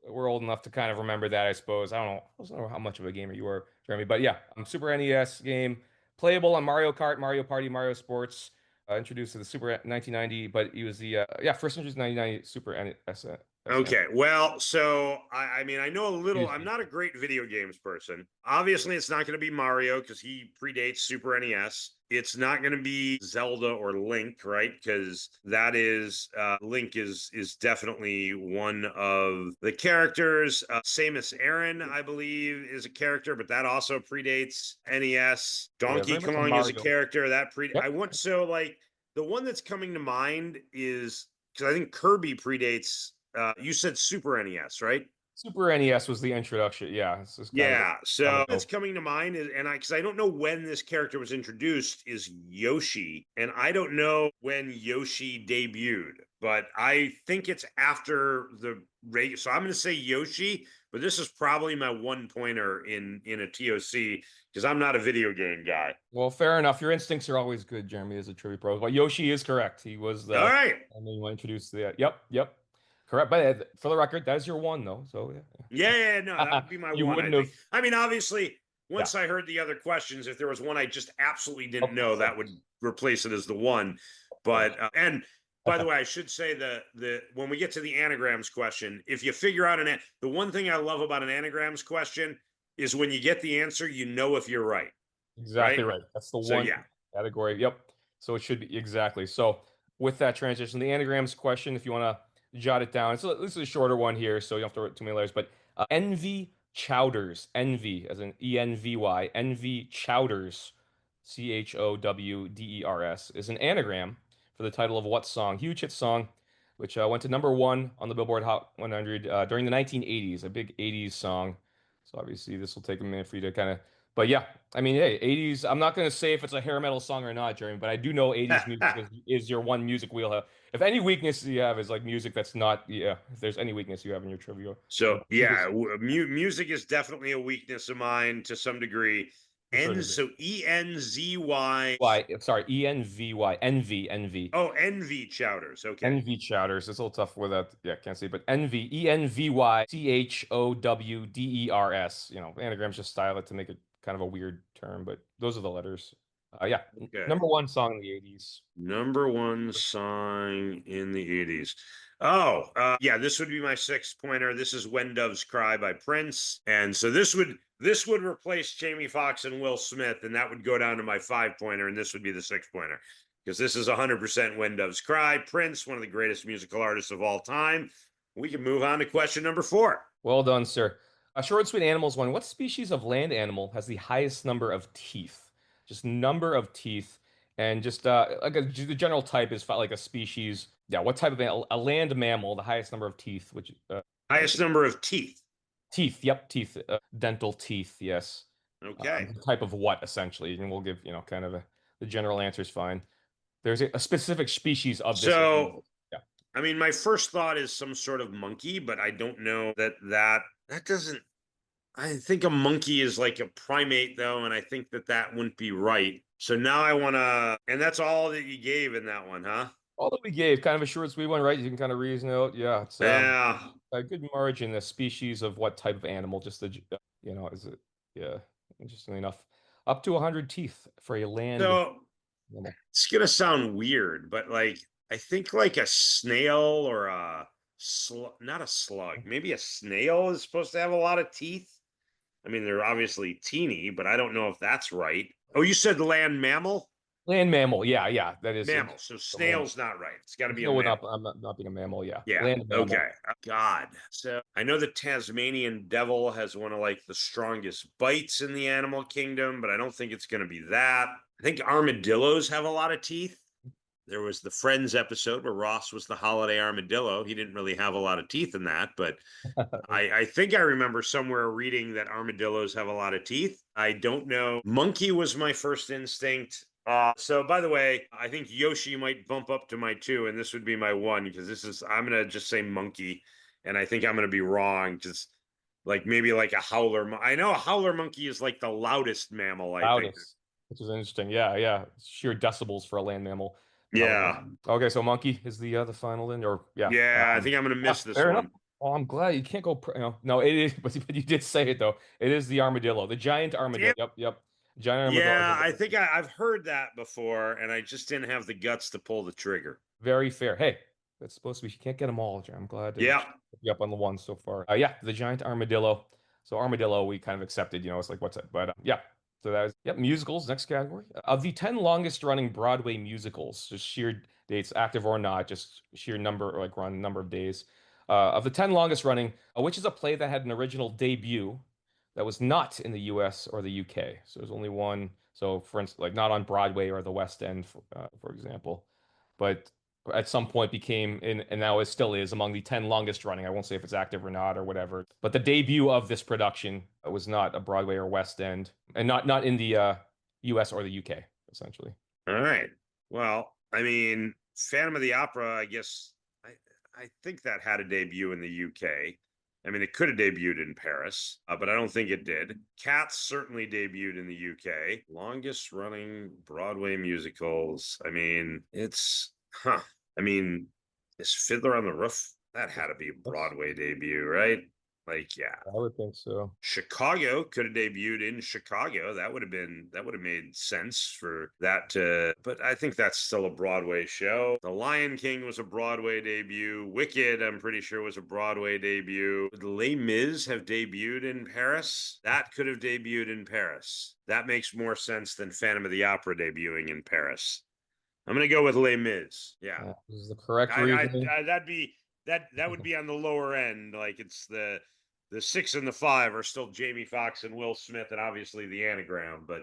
we're old enough to kind of remember that, I suppose. I don't know how much of a gamer you were, Jeremy, but yeah, Super NES game playable on Mario Kart, Mario Party, Mario Sports. Introduced to the Super 1990, but he was the first introduced 1990 Super NES. okay, well, so I mean, I know a little. Excuse I'm me. not a great video games person. Obviously, it's not going to be Mario because he predates Super NES. It's not going to be Zelda or Link, right? Because that is Link is definitely one of the characters. Samus Aran, I believe, is a character, but that also predates NES. Yeah, Donkey very much a Kong is a Mario. character that Yep. I want so like the one that's coming to mind is because I think Kirby predates. You said Super NES, right? Super NES was the introduction. Yeah, this is kind of the Yeah. So it's Mario. coming to mind is, and I because I don't know when this character was introduced is Yoshi, and I don't know when Yoshi debuted, but I think it's after the race. So I'm going to say Yoshi, but this is probably my one pointer in a TOC because I'm not a video game guy. Well, fair enough. Your instincts are always good, Jeremy, as a trivia pro. But Yoshi is correct. He was All the right. and then you introduced the yep. Correct. But for the record, that is your one though. So Yeah, no, that yeah. would be my You one, I wouldn't think. have. I mean, obviously, Yeah, once I heard the other questions, if there was one I just absolutely didn't of know, that course. would replace it as the one. Of course. But and by the way, I should say the when we get to the anagrams question, if you figure out the one thing I love about an anagrams question is when you get the answer, you know if you're right, right? Exactly right. That's the So one yeah. category. Yep. So it should be exactly. So with that transition, the anagrams question, if you want to jot it down, this is a shorter one here, so you don't have to write too many letters. But envy Chowders, Envy, as in ENVY, Envy Chowders, Chowders, is an anagram for the title of what song? Huge hit song, which went to #1 on the Billboard Hot 100 during the 1980s, a big 80s song. So obviously this will take a minute for you to kind of, but yeah, I mean, hey, 80s. I'm not going to say if it's a hair metal song or not, Jeremy, but I do know 80s music is your one music wheelhouse. If any weakness you have is like music that's not, yeah, if there's any weakness you have in your trivia. So yeah, music is definitely a weakness of mine to some degree. For sure. So ENZY. Why? Sorry, ENVY, envy. Oh, Envy Chowders. Okay. Envy Chowders. It's a little tough with that. Yeah, can't see, but envy, ENVY Chowders. Anagrams just style it to make it kind of a weird term, but those are the letters. Yeah, Okay. #1 song in the 80s. #1 song in the 80s. Oh, yeah, this would be my 6-pointer. This is When Doves Cry by Prince. And so this would replace Jamie Foxx and Will Smith, and that would go down to my 5-pointer, and this would be the 6-pointer. Because this is 100% When Doves Cry. Prince, one of the greatest musical artists of all time. We can move on to question number 4. Well done, sir. A short and sweet animals one. What species of land animal has the highest number of teeth? Just number of teeth, and just the general type is like a species. Yeah, what type of a land mammal? The highest number of teeth, which Highest number of teeth. teeth. Yep, teeth. Dental teeth. Yes. Okay. Type of what essentially, and we'll give kind of the general answer is fine. There's a specific species of this animal. Yeah. I mean, my first thought is some sort of monkey, but I don't know that doesn't. I think a monkey is like a primate, though, and I think that wouldn't be right. So now I want to, and that's all that you gave in that one, huh? All that we gave, kind of a short, sweet one, right? You can kind of reason out. Yeah, it's Yeah. a good margin. A species of what type of animal? Just the, is it? Yeah, interestingly enough, up to 100 teeth for a land So animal. it's gonna sound weird, but like I think like a snail or a not a slug, maybe a snail is supposed to have a lot of teeth. I mean, they're obviously teeny, but I don't know if that's right. Oh, you said land mammal? Land mammal. Yeah, that is Mammal. So snail's not right. It's got to be a no, mammal. I'm not being a mammal. Yeah. Yeah. Land mammal. Okay. God. So I know the Tasmanian devil has one of like the strongest bites in the animal kingdom, but I don't think it's going to be that. I think armadillos have a lot of teeth. There was the Friends episode where Ross was the holiday armadillo. He didn't really have a lot of teeth in that, but I think I remember somewhere reading that armadillos have a lot of teeth. I don't know. Monkey was my first instinct. So by the way, I think Yoshi might bump up to my 2, and this would be my 1 because I'm gonna just say monkey, and I think I'm gonna be wrong. Just like maybe like a howler. I know a howler monkey is like the loudest mammal. I think. Which is interesting. Yeah, sheer decibels for a land mammal. Yeah. Okay, so monkey is the final then, or yeah. Yeah, I think I'm gonna miss this fair one. Enough. Oh, I'm glad you can't go. No, it is, but you did say it though. It is the armadillo, the giant armadillo. Yep. Giant armadillo. Yeah, I think I've heard that before, and I just didn't have the guts to pull the trigger. Very fair. Hey, that's supposed to be. You can't get them all, John. I'm glad. Yeah. You up on the one so far. Yeah, the giant armadillo. So armadillo, we kind of accepted. It's like what's it? But yeah. So that was musicals. Next category of the 10 longest running Broadway musicals, just sheer dates, active or not, just sheer number, like run number of days. Of the 10 longest running, which is a play that had an original debut that was not in the U.S. or the U.K. So there's only one. So for instance, like not on Broadway or the West End, for example, but at some point became and now it still is among the 10 longest running. I won't say if it's active or not or whatever, but the debut of this production was not a Broadway or West End, and not in the US or the UK, essentially. All right. Well, I mean, Phantom of the Opera, I guess I think that had a debut in the UK. I mean, it could have debuted in Paris, but I don't think it did. Cats certainly debuted in the UK. Longest running Broadway musicals. I mean, I mean, is Fiddler on the Roof? That had to be a Broadway debut, right? Like, yeah. I would think so. Chicago could have debuted in Chicago. That would have made sense for that to, but I think that's still a Broadway show. The Lion King was a Broadway debut. Wicked, I'm pretty sure, was a Broadway debut. Would Les Mis have debuted in Paris? That could have debuted in Paris. That makes more sense than Phantom of the Opera debuting in Paris. I'm gonna go with Les Mis. Yeah, this is the correct reason. that would be on the lower end. Like it's the The 6 and the 5 are still Jamie Foxx and Will Smith, and obviously the anagram. But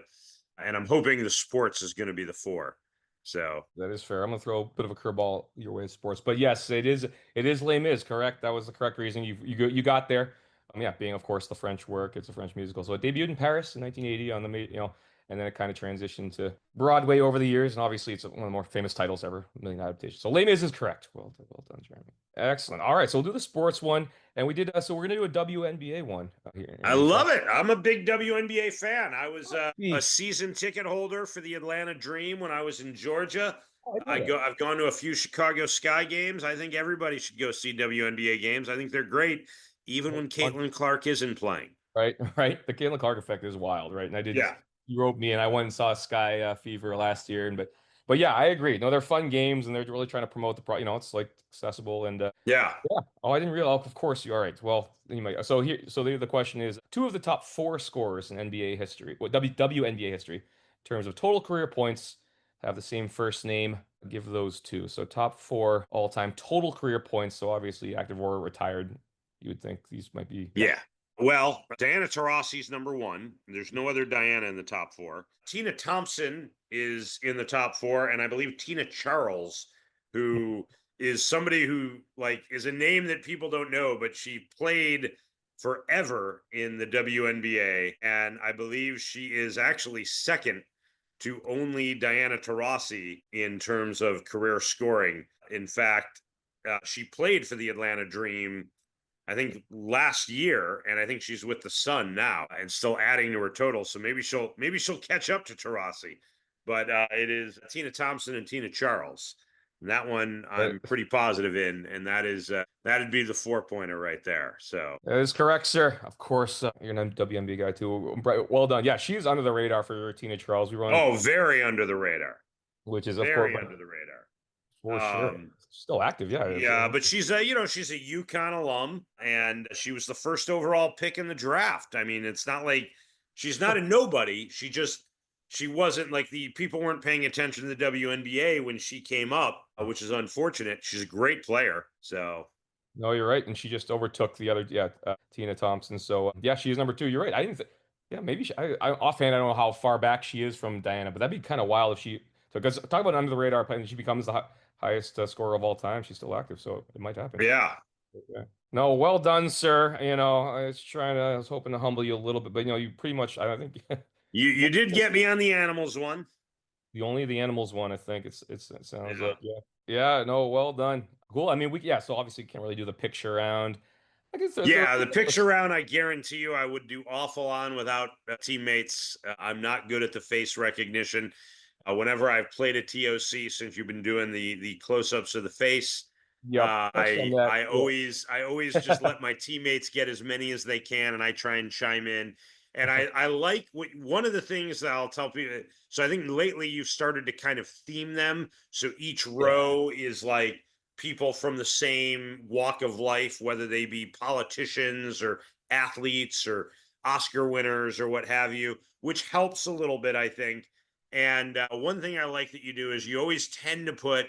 and I'm hoping the sports is going to be the 4. So That is fair. I'm gonna throw a bit of a curveball your way, sports, but yes, it is Les Mis, correct? That was the correct reason. You got there. Yeah, being of course the French work. It's a French musical, so it debuted in Paris in 1980 on and then it kind of transitioned to Broadway over the years, and obviously it's one of the more famous titles ever, a million adaptations. So Les Mis is correct. Well done, Jeremy. Excellent. All right, so we'll do the sports one, and we did. So we're gonna do a WNBA one here. I love it. I'm a big WNBA fan. I was a Gee, season ticket holder for the Atlanta Dream when I was in Georgia. I didn't know that. I've gone to a few Chicago Sky games. I think everybody should go see WNBA games. I think they're great, even when Caitlin Clark isn't playing. Right, right. The Caitlin Clark effect is wild, right? And I did. Yeah. You wrote me, and I went and saw Sky Fever last year, and but yeah, I agree. No, they're fun games, and they're really trying to promote the pro. It's like accessible and Yeah. yeah. Oh, I didn't realize. Of course, you all right. Well, you might. So here, so the question is: two of the top four scorers in NBA history, WNBA history, in terms of total career points, have the same first name. Give those two. So top four all-time total career points. So obviously, active or retired. You would think these might be. Yeah. Well, Diana Taurasi's number 1. There's no other Diana in the top 4. Tina Thompson is in the top 4, and I believe Tina Charles, who is somebody who like is a name that people don't know, but she played forever in the WNBA, and I believe she is actually second to only Diana Taurasi in terms of career scoring. In fact, she played for the Atlanta Dream I think last year, and I think she's with the Sun now, and still adding to her total. So maybe she'll catch up to Tarasi, but it is Tina Thompson and Tina Charles. And that one I'm pretty positive in, and that'd be the 4-pointer right there. So That is correct, sir. Of course, you're an WNBA guy too. Well done. Yeah, she's under the radar for Tina Charles. We run, very under the radar, which is of course very under the radar. for sure. Still active, yeah. Yeah, but she's she's a UConn alum, and she was the first overall pick in the draft. I mean, it's not like she's not a nobody. She wasn't like the people weren't paying attention to the WNBA when she came up, which is unfortunate. She's a great player. So No, you're right, and she just overtook the other, Tina Thompson. So yeah, she is number two. You're right. I didn't. Yeah, maybe I offhand I don't know how far back she is from Diana, but that'd be kind of wild if she. So because talk about under the radar, and she becomes the highest scorer of all time. She's still active, so it might happen. yeah, Yeah. No, well done, sir. I was hoping to humble you a little bit, but you pretty much, I think, you did get me on the animals one. the animals one. I think it sounds Yeah. like, yeah, yeah. No, well done. Cool. I mean, so obviously can't really do the picture round. I guess Yeah, the picture round, I guarantee you, I would do awful on without teammates. I'm not good at the face recognition. Whenever I've played a TOC, since you've been doing the close-ups of the face, Yep. Touched on that. I always just let my teammates get as many as they can, and I try and chime in. And I like one of the things that I'll tell people. So I think lately you've started to kind of theme them. So each row is like people from the same walk of life, whether they be politicians or athletes or Oscar winners or what have you, which helps a little bit, I think. And one thing I like that you do is you always tend to put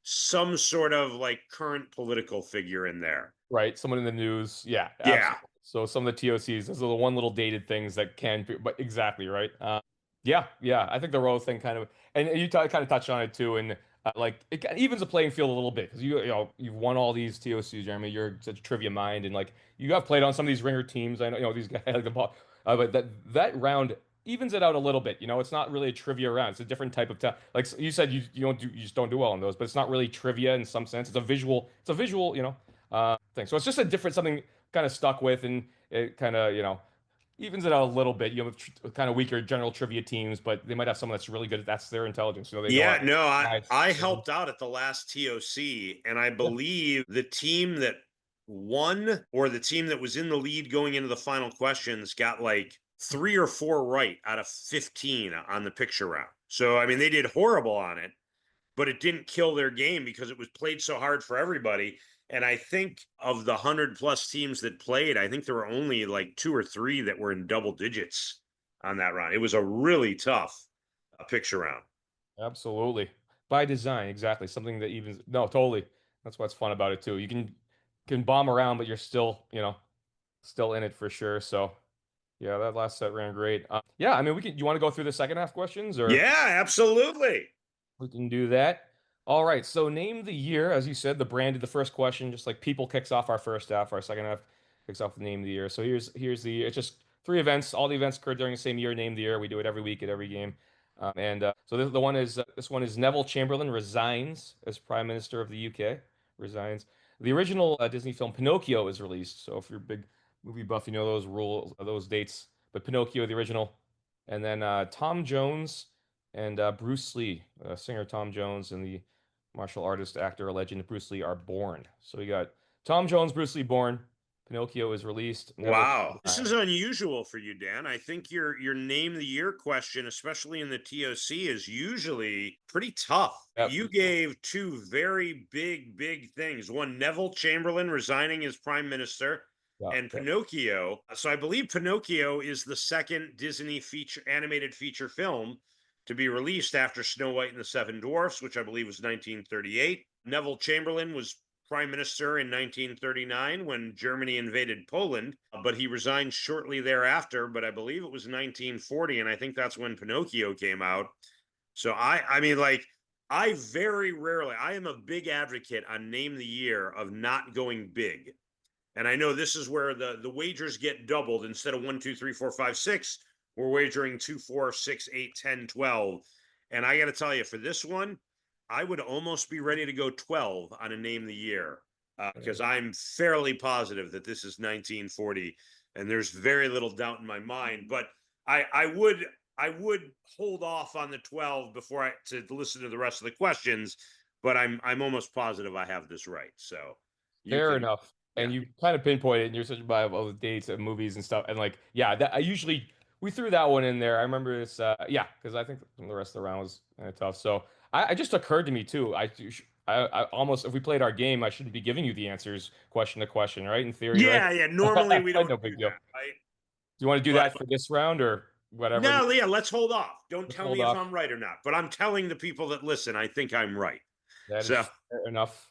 some sort of like current political figure in there. Right. Someone in the news. Yeah, Yeah. absolutely. So some of the TOCs, those are the one little dated things that can be, but exactly right. Yeah, yeah. I think the row thing kind of, and you kind of touched on it too, and like it evens the playing field a little bit because you've won all these TOCs, Jeremy. You're such a trivia mind, and like you have played on some of these ringer teams. I know these guys like the ball, but that round evens it out a little bit. It's not really a trivia round. It's a different type of like you said, you just don't do well on those, but it's not really trivia in some sense. It's a visual. Thing. So it's just a different something kind of stuck with, and it kind of evens it out a little bit. You have kind of weaker general trivia teams, but they might have someone that's really good. That's their intelligence. They know Yeah, how. no, Nice. I helped out at the last TOC, and I believe the team that won or the team that was in the lead going into the final questions got like 3 or 4 right out of 15 on the picture round. So I mean, they did horrible on it, but it didn't kill their game because it was played so hard for everybody. And I think of the 100+ teams that played, I think there were only like 2 or 3 that were in double digits on that round. It was a really tough picture round. Absolutely. By design, exactly. Something that even no, totally. That's what's fun about it too. You can bomb around, but you're still. still in it for sure. So yeah, that last set ran great. Yeah, I mean, we can. You want to go through the second half questions, or Yeah, absolutely. we can do that? All right. So name the year, as you said, the brand did the first question, just like people kicks off our first half. Our second half kicks off the name of the year. So here's the it's just three events. All the events occurred during the same year. Name the year. We do it every week at every game. And so this one is Neville Chamberlain resigns as Prime Minister of the UK. Resigns. The original Disney film Pinocchio is released. So if you're a big movie buff, you know those rules, those dates. But Pinocchio, the original, and then Tom Jones and Bruce Lee, singer Tom Jones, and the martial artist, actor, legend Bruce Lee are born. So we got Tom Jones, Bruce Lee born. Pinocchio is released. Neville. Wow. This is unusual for you, Dan. I think your name the year question, especially in the TOC, is usually pretty tough. Yep. You gave two very big things. One, Neville Chamberlain resigning as prime minister, Yep. and Pinocchio. So I believe Pinocchio is the second Disney animated feature film to be released after Snow White and the Seven Dwarfs, which I believe was 1938. Neville Chamberlain was prime minister in 1939 when Germany invaded Poland, but he resigned shortly thereafter. But I believe it was 1940, and I think that's when Pinocchio came out. So I mean, like, I very rarely, I am a big advocate on name the year of not going big. And I know this is where the wagers get doubled. Instead of 1, 2, 3, 4, 5, 6, we're wagering 2, 4, 6, 8, 10, 12. And I got to tell you, for this one, I would almost be ready to go 12 on a name the year, because I'm fairly positive that this is 1940, and there's very little doubt in my mind. But I would hold off on the 12 before to listen to the rest of the questions. But I'm almost positive I have this right. So Fair enough. Yeah. And you kind of pinpointed, and you're such a buy of all the dates and movies and stuff. And like, yeah, that I usually we threw that one in there. I remember this, yeah, because I think the rest of the round was kind of tough. So I just occurred to me too. I almost if we played our game, I shouldn't be giving you the answers question to question, right? In theory, right? Yeah. Normally we don't No do big deal. that, right? Do you want to do But that for this round or whatever? no, yeah, let's hold off. Don't Let's tell hold me if off. I'm right or not. But I'm telling the people that listen, I think I'm right. That So is fair enough.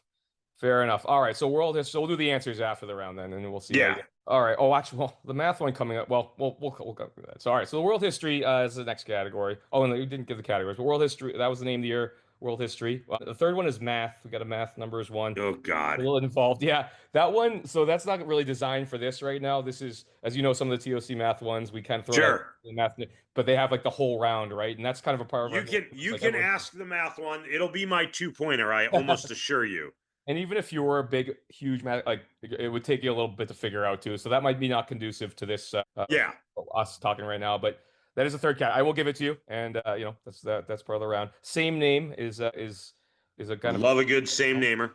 Fair enough. All right. So world history. So we'll do the answers after the round then, and then we'll see how you yeah, get. All right. Oh, actually, well, the math one coming up. Well, we'll go through that. So all right. So the world history is the next category. Oh, and you didn't give the categories. But world history. That was the name of the year. World history. The third one is math. We got a math numbers one. oh A God, little involved. Yeah, that one. So that's not really designed for this right now. This is, as you know, some of the TOC math ones. We kind of throw that sure. in math, but they have like the whole round, right? And that's kind of a part of our You game. can It's like everyone. ask the math one. It'll be my 2-pointer. I almost assure you. And even if you were a big, huge man, like it would take you a little bit to figure out too. So that might be not conducive to this Yeah, us talking right now. But that is a third cat. I will give it to you, and you know that's part of the round. Same name is a kind of love a good same namer.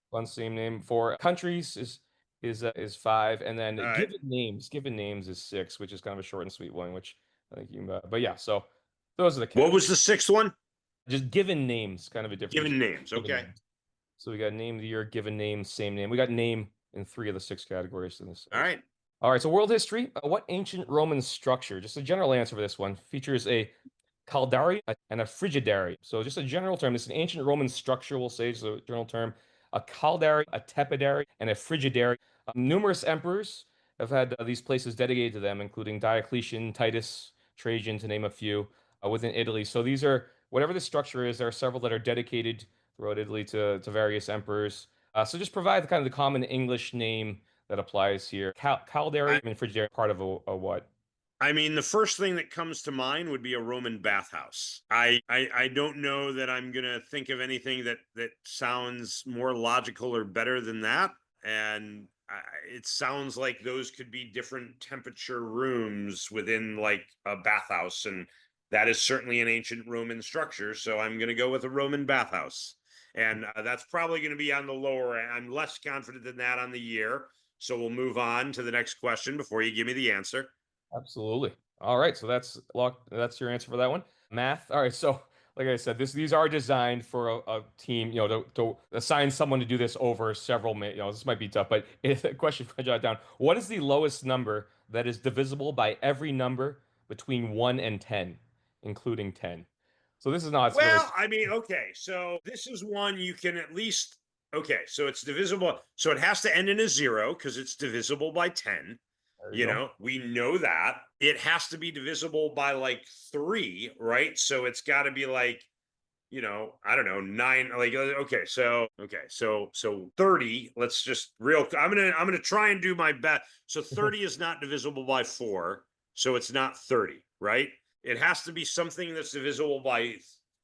fun same name for countries is five, and then All right. given names is six, which is kind of a short and sweet one. Which I think you. But yeah, so those are the What cats. was the sixth one? Just given names, kind of a different. Given names. Given Okay. names. So we got name of the year, given name, same name. We got name in three of the six categories in this. All right. All right. So world history. What ancient Roman structure? Just a general answer for this one. Features a caldari and a frigidary. So just a general term. It's an ancient Roman structure. We'll say so. A general term. A caldari, a tepidary, and a frigidary. Numerous emperors have had these places dedicated to them, including Diocletian, Titus, Trajan, to name a few, within Italy. So these are whatever the structure is. There are several that are dedicated throughout Italy to various emperors. So just provide the kind of the common English name that applies here. Caldari and Frigidaire, part of a what? I mean, the first thing that comes to mind would be a Roman bathhouse. I don't know that I'm gonna think of anything that sounds more logical or better than that. And it sounds like those could be different temperature rooms within like a bathhouse, and that is certainly an ancient Roman structure. So I'm gonna go with a Roman bathhouse, and that's probably going to be on the lower end. I'm less confident than that on the year. So we'll move on to the next question before you give me the answer. Absolutely. All right, so that's locked. That's your answer for that one. Math. All right, so like I said, these are designed for a team, you know, to assign someone to do this over several. You know, this might be tough, but it's a question for jot down. What is the lowest number that is divisible by every number between 1 and 10, including 10? So this is not. It's really Well, I mean, okay. So this is one you can at least, okay. So it's divisible. So it has to end in a zero because it's divisible by 10. There you go. We know that it has to be divisible by like 3, right? So it's got to be like, I don't know, 9, like, so 30, let's just I'm gonna try and do my best. So 30 is not divisible by 4, so it's not 30, right? It has to be something that's divisible by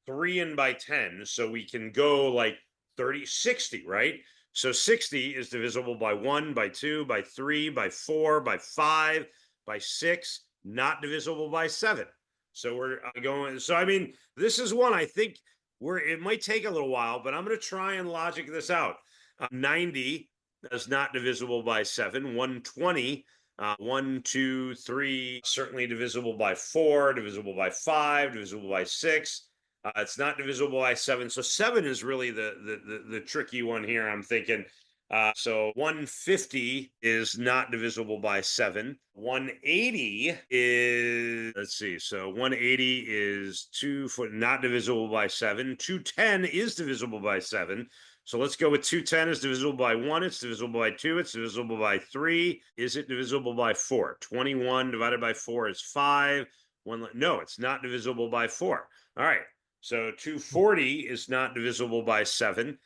3 and by 10, so we can go like 30, 60, right? So 60 is divisible by 1, by 2, by 3, by 4, by 5, by 6, not divisible by 7. So we're going, so I mean, this is one I think it might take a little while, but I'm going to try and logic this out. 90 is not divisible by 7. 120, 1, 2, 3, certainly divisible by 4, divisible by 5, divisible by 6. It's not divisible by 7. So 7 is really the tricky one here, I'm thinking. So 150 is not divisible by 7. 180 is, let's see, so 180 is 2 foot, not divisible by 7. 210 is divisible by 7. So let's go with 210 is divisible by 1. It's divisible by 2. It's divisible by 3. Is it divisible by 4? 21 divided by 4 is 5. No, it's not divisible by 4. All right. So 240 is not divisible by 7.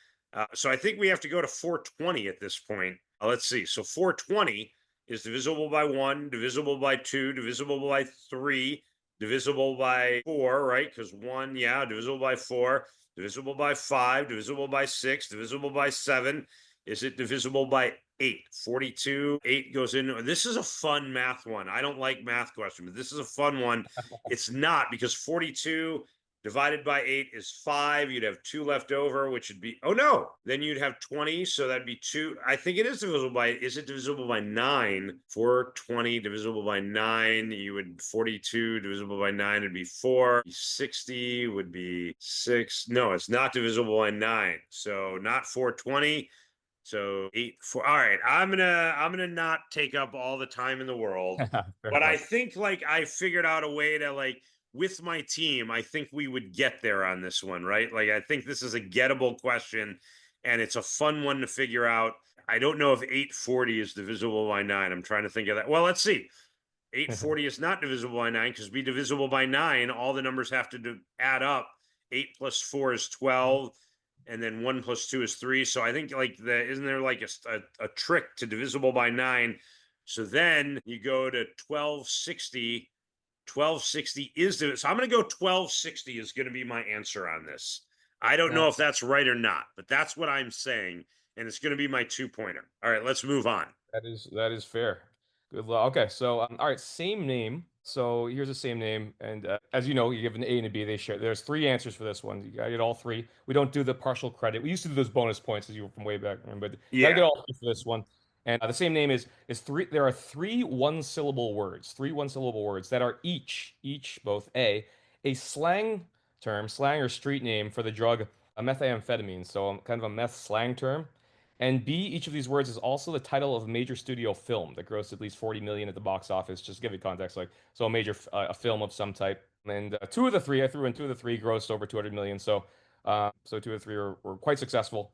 So I think we have to go to 420 at this point. Let's see. So 420 is divisible by 1, divisible by 2, divisible by 3, divisible by 4, right? Because 1, yeah, divisible by 4, divisible by 5, divisible by 6, divisible by 7. Is it divisible by 8? 42, 8 goes in. This is a fun math one. I don't like math questions, but this is a fun one. It's not, because 42 divided by 8 is 5. You'd have 2 left over, which would be, oh no, then you'd have 20. So that'd be 2. I think it is divisible by, is it divisible by 9? 420 divisible by 9. You would, 42 divisible by 9 would be 4. 60 would be 6. No, it's not divisible by 9. So not 420. So 8, 4. All right. I'm gonna not take up all the time in the world. Fair But I enough. think like I figured out a way to like, with my team, I think we would get there on this one, right? Like, I think this is a gettable question and it's a fun one to figure out. I don't know if 840 is divisible by 9. I'm trying to think of that. Well, let's see. 840 is not divisible by 9 because be divisible by 9, all the numbers have to add up. 8 plus 4 is 12. And then 1 plus 2 is 3. So I think like isn't there like a trick to divisible by 9? So then you go to 1260. 1260 is so I'm going to go 1260 is going to be my answer on this. I don't know if that's right or not, but that's what I'm saying, and it's going to be my 2-pointer. All right, let's move on. That is fair. Good luck. Okay, so all right, same name. So here's the same name, and as you know, you give an A and a B. They share. There's 3 answers for this one. You gotta get all 3. We don't do the partial credit. We used to do those bonus points as you were from way back, but you gotta Yeah. get all 3 for this one. And the same name is 3. There are 3 one-syllable words. 3 one-syllable words that are each both a slang term, slang or street name for the drug a methamphetamine. So kind of a meth slang term. And B, each of these words is also the title of a major studio film that grossed at least 40 million at the box office. Just to give you context, like so a major a film of some type. And 2 of the 3, I threw in 2 of the 3 grossed over 200 million. So 2 of the 3 were quite successful.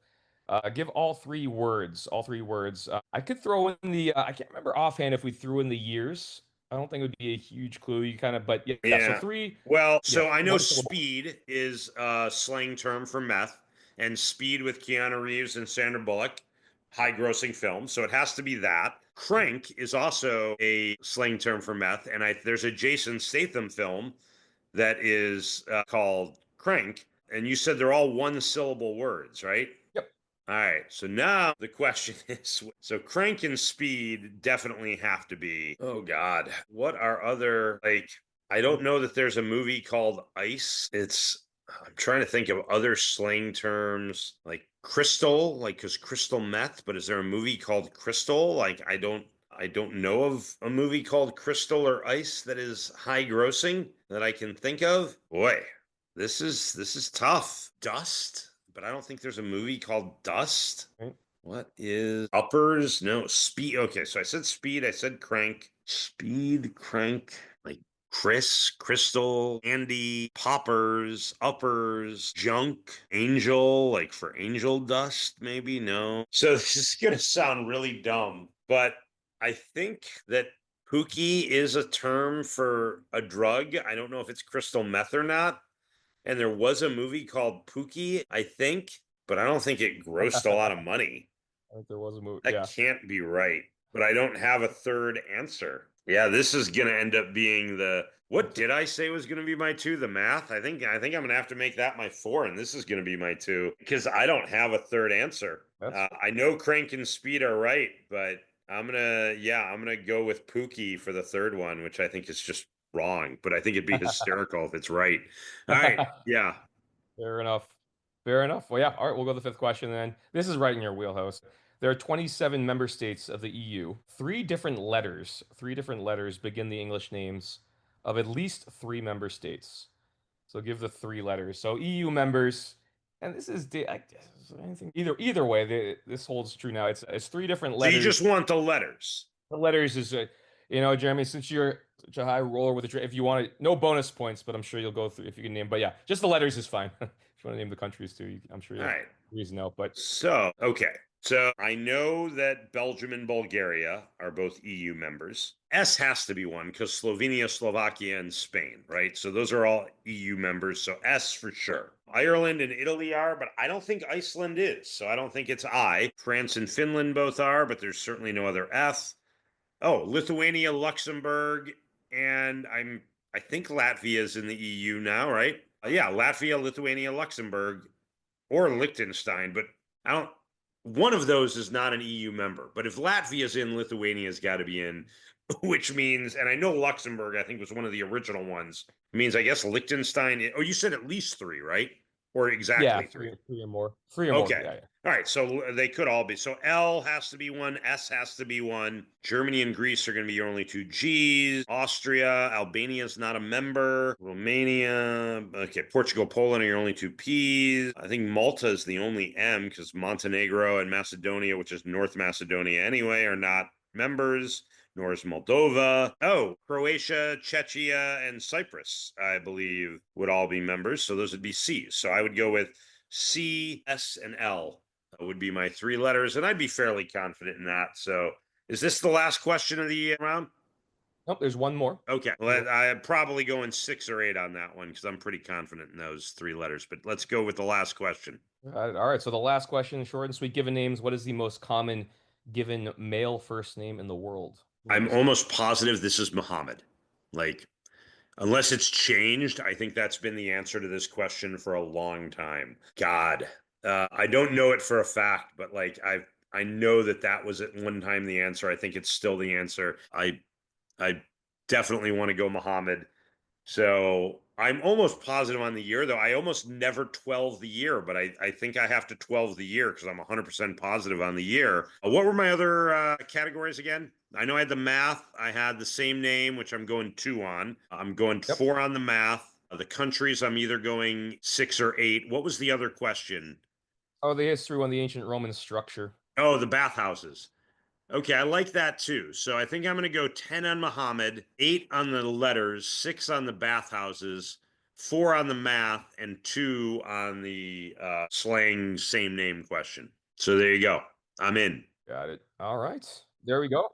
Give all 3 words. All 3 words. I could throw in the. I can't remember offhand if we threw in the years. I don't think it would be a huge clue. You kind of, but yeah. So Yeah. 3. Well, Yeah, so I know one syllable. speed is a slang term for meth, and Speed with Keanu Reeves and Sandra Bullock, high grossing film. So it has to be that. Crank is also a slang term for meth, and there's a Jason Statham film that is called Crank, and you said they're all one syllable words, right? Yep. All right. So now the question is, so Crank and Speed definitely have to be. Oh God, what are other like? I don't know that there's a movie called Ice. I'm trying to think of other slang terms like crystal, like because crystal meth. But is there a movie called Crystal? Like I don't know of a movie called Crystal or Ice that is high grossing that I can think of. Boy, this is tough. Dust, but I don't think there's a movie called Dust. Right. What is Uppers? No, Speed. Okay, so I said Speed. I said Crank. Speed, Crank, like Chris, Crystal, Andy, Poppers, Uppers, Junk, Angel, like for Angel Dust, maybe? No. So this is gonna sound really dumb, but I think that Pookie is a term for a drug. I don't know if it's crystal meth or not. And there was a movie called Pookie, I think, but I don't think it grossed a lot of money. I think there was a movie. That Yeah. can't be right. But I don't have a third answer. Yeah, this is gonna end up being the what did I say was gonna be my two? The math? I think I'm gonna have to make that my four, and this is gonna be my two because I don't have a third answer. That's I know Crank and Speed are right, but I'm gonna go with Pookie for the third one, which I think is just wrong, but I think it'd be hysterical if it's right. All right, yeah. fair enough. Fair enough. Well, yeah. All right, we'll go to the fifth question then. This is right in your wheelhouse. There are 27 member states of the EU. Three different letters begin the English names of at least three member states. So give the three letters. So EU members, and this is I guess anything either way. This holds true now. It's three different So you letters. just want the letters. The letters is Jeremy, since you're such a high roller with if you want to, no bonus points, but I'm sure you'll go through if you can name. But yeah, just the letters is fine. If you want to name the countries too, I'm sure All you'll right. reason out. But So, okay. So I know that Belgium and Bulgaria are both EU members. S has to be one because Slovenia, Slovakia, and Spain, right? So those are all EU members. So S for sure. Ireland and Italy are, but I don't think Iceland is. So I don't think it's I. France and Finland both are, but there's certainly no other F. Oh, Lithuania, Luxembourg, and I think Latvia is in the EU now, right? Yeah, Latvia, Lithuania, Luxembourg, or Liechtenstein, but I don't. One of those is not an EU member. But if Latvia's in, Lithuania's got to be in, which means, and I know Luxembourg, I think was one of the original ones. It means I guess Liechtenstein. Oh, you said at least three, right? Or yeah, exactly three? three or more. Three or more. Okay. Yeah, yeah. All right. So they could all be. So L has to be one. S has to be one. Germany and Greece are going to be your only two G's. Austria, Albania is not a member. Romania, okay. Portugal, Poland are your only two P's. I think Malta is the only M because Montenegro and Macedonia, which is North Macedonia anyway, are not members. Nor is Moldova. Oh, Croatia, Czechia, and Cyprus, I believe, would all be members. So those would be C's. So I would go with C, S, and L would be my three letters, and I'd be fairly confident in that. So, is this the last question of the round? Nope, there's one more. Okay, well, I'm probably going 6 or 8 on that one because I'm pretty confident in those three letters. But let's go with the last question. All right. So the last question, short and sweet. Given names, what is the most common given male first name in the world? I'm almost positive this is Muhammad. Like, unless it's changed, I think that's been the answer to this question for a long time. God, I don't know it for a fact, but like I know that was at one time the answer. I think it's still the answer. I definitely want to go Muhammad. So I'm almost positive on the year, though. I almost never 12 the year, but I think I have to 12 the year because I'm 100% positive on the year. What were my other categories again? I know I had the math. I had the same name, which I'm going 2 on. I'm going 4 on the math. The countries, I'm either going 6 or 8. What was the other question? Oh, the history on the ancient Roman structure. Oh, the bathhouses. Okay, I like that too. So I think I'm going to go 10 on Muhammad, 8 on the letters, 6 on the bathhouses, 4 on the math, and 2 on the slang same name question. So there you go. I'm in. Got it. All right. There we go.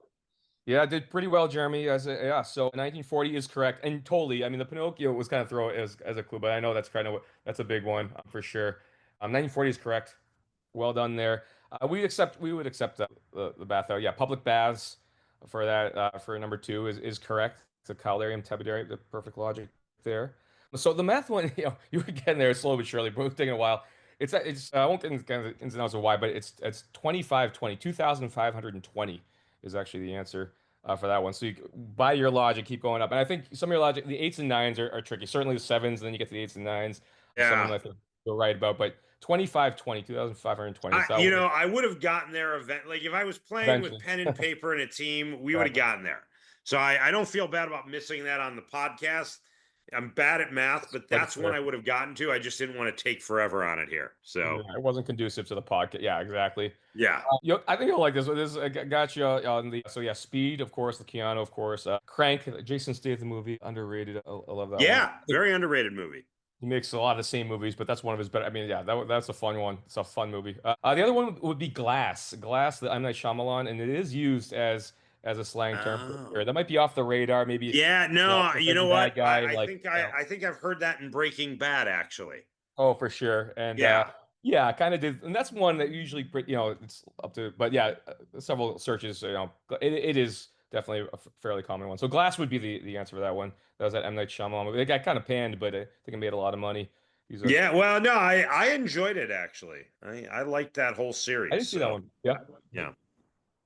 Yeah, I did pretty well, Jeremy. So 1940 is correct, and totally. I mean, the Pinocchio was kind of throw as a clue, but I know that's a big one for sure. 1940 is correct. Well done there. We would accept the bath. Yeah, public baths for that for number 2 is correct. It's a caldarium, tabidarium, the perfect logic there. So the math one, you were getting there slowly but surely, but it's taking a while. It's I won't get into kind of the ins and outs of why, but it's 2,520 is actually the answer for that one. So by your logic, keep going up. And I think some of your logic, the 8s and 9s are tricky. Certainly the 7s, and then you get to the 8s and 9s. Some of them Yeah. I think you're right about, but 2,520. I would have gotten there like if I was playing Eventually. with pen and paper and a team, we would have gotten there. So I don't feel bad about missing that on the podcast. I'm bad at math, but that's one I would have gotten to. I just didn't want to take forever on it here. So it wasn't conducive to the podcast. Yeah, exactly. yeah. I think you'll like this. This got you on the Speed, of course, the Keanu, of course, Crank, Jason Statham movie, underrated. I love that. Yeah, one. very underrated movie. He makes a lot of the same movies, but that's one of his better. I mean, yeah, that's a fun one. It's a fun movie. The other one would be Glass, the M. Night Shyamalan, and it is used as as a slang term for Oh. sure. That might be off the radar. Maybe Yeah, you know, no, if you there's a know what? bad guy like I think I've heard that in Breaking Bad, actually. oh, for sure. And Yeah. yeah, I kind of did, and that's one that usually, you know, it's up to, but yeah, several searches, you know, it is definitely a fairly common one. So Glass would be the answer for that one. That was that M. Night Shyamalan movie. It got kind of panned, but I think it made a lot of money. He's a, Yeah, well, no, I enjoyed it actually. I liked that whole I series. didn't see that So one. Yeah. yeah,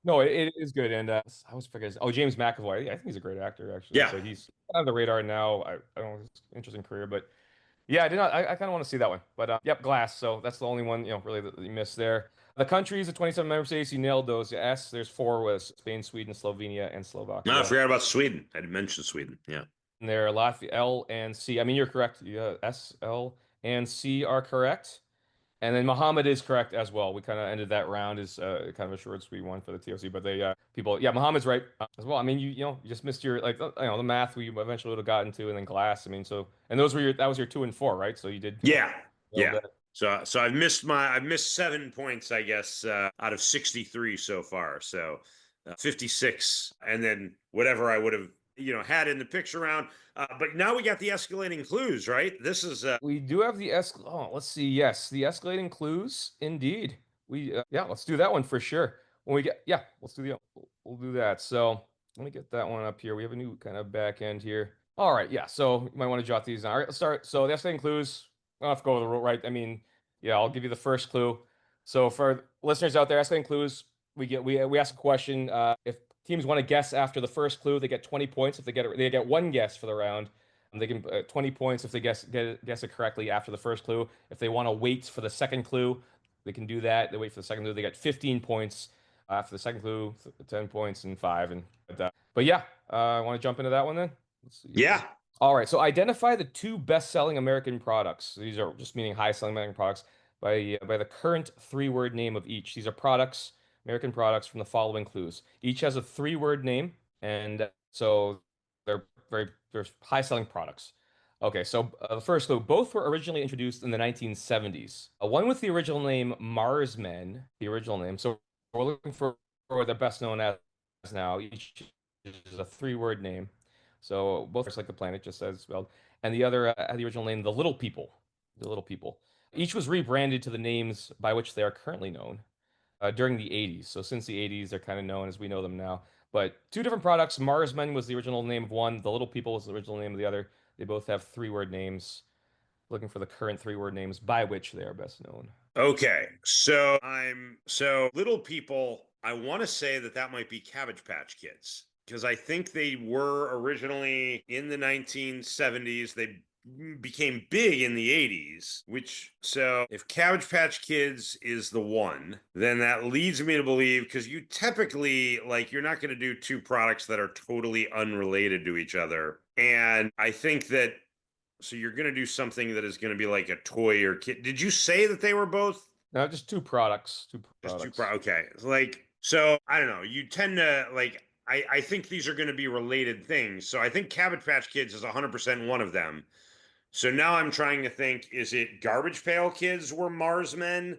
No, it is good. And I was forgetting. Oh, James McAvoy. Yeah, I think he's a great actor, actually. yeah, So he's on the radar now. I don't know, his interesting career, but yeah, I did not. I kind of want to see that one, but yep, Glass. So that's the only one, you know, really that you missed there. The countries, the 27 member states, you nailed those. S. There's four with Spain, Sweden, Slovenia, and no, I Slovakia. forgot about Sweden. I didn't mention Sweden. Yeah. And there, Latvia, L and C. I mean, you're correct. Yeah, S, L, and C are correct. And then Muhammad is correct as well. We kind of ended that round as kind of a short, sweet one for the TOC. But they people, yeah, Muhammad's right as well. I mean, you know, you just missed your like you know the math we eventually would have gotten to, and then Glass. I mean, so and those were your that was your 2 and 4, right? So you did Yeah. nailed Yeah. that. So I've missed 7 points, I guess, out of 63 so far. So 56, and then whatever I would have, had in the picture round. But now we got the escalating clues, right? This is We do have the oh, let's see. Yes, the escalating clues. Indeed. We yeah, let's do that one for sure. When we get yeah, let's do the we'll do that. So let me get that one up here. We have a new kind of back end here. All right, yeah. So you might want to jot these down. All right, let's start. So the escalating clues. I don't have to go over the rule, right? I mean, yeah, I'll give you the first clue. So for listeners out there, escalating clues, we ask a question. If teams want to guess after the first clue, they get 20 points. If they get one guess for the round. They can 20 points if they guess it correctly after the first clue. If they want to wait for the second clue, they can do that. They wait for the second clue. They get 15 points after the second clue, 10 points and five. But yeah, I want to jump into that one then. Let's see. yeah. All right. So identify the two best-selling American products. These are just meaning high-selling American products by the current three-word name of each. These are products, American products from the following clues. Each has a three-word name, and so they're high-selling products. Okay, so the first clue, both were originally introduced in the 1970s. One with the original name Marsmen, the original name. So we're looking for the best known as now. Each is a three-word name. So both are like the planet, just as spelled. And the other had the original name, The Little People. The Little People. Each was rebranded to the names by which they are currently known during the 80s. So since the 80s, they're kind of known as we know them now. But two different products. Marsmen was the original name of one. The Little People was the original name of the other. They both have three-word names. Looking for the current three-word names by which they are best known. Okay. So little people, I want to say that might be Cabbage Patch Kids because I think they were originally in the 1970s. They became big in the 80s, so if Cabbage Patch Kids is the one, then that leads me to believe, because you typically, like, you're not going to do two products that are totally unrelated to each other. And I think that, so you're going to do something that is going to be like a toy or kit. Did you say that they were both No, just two products. Two just two products. okay. Like, so I don't know. You tend to like, I think these are going to be related things. So I think Cabbage Patch Kids is 100% one of them. So now I'm trying to think, is it Garbage Pail Kids were Marsmen?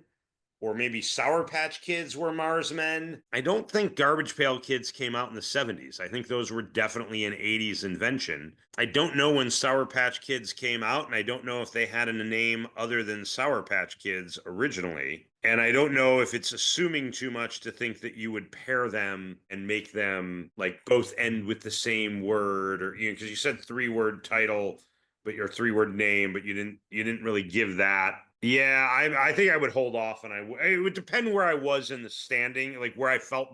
Or maybe Sour Patch Kids were Marsmen. I don't think Garbage Pail Kids came out in the 70s. I think those were definitely an 80s invention. I don't know when Sour Patch Kids came out, and I don't know if they had a name other than Sour Patch Kids originally. And I don't know if it's assuming too much to think that you would pair them and make them like both end with the same word, or because you said three-word title, but your three-word name, but you didn't really give that. Yeah, I think I would hold off, and it would depend where I was in the standing, like where I felt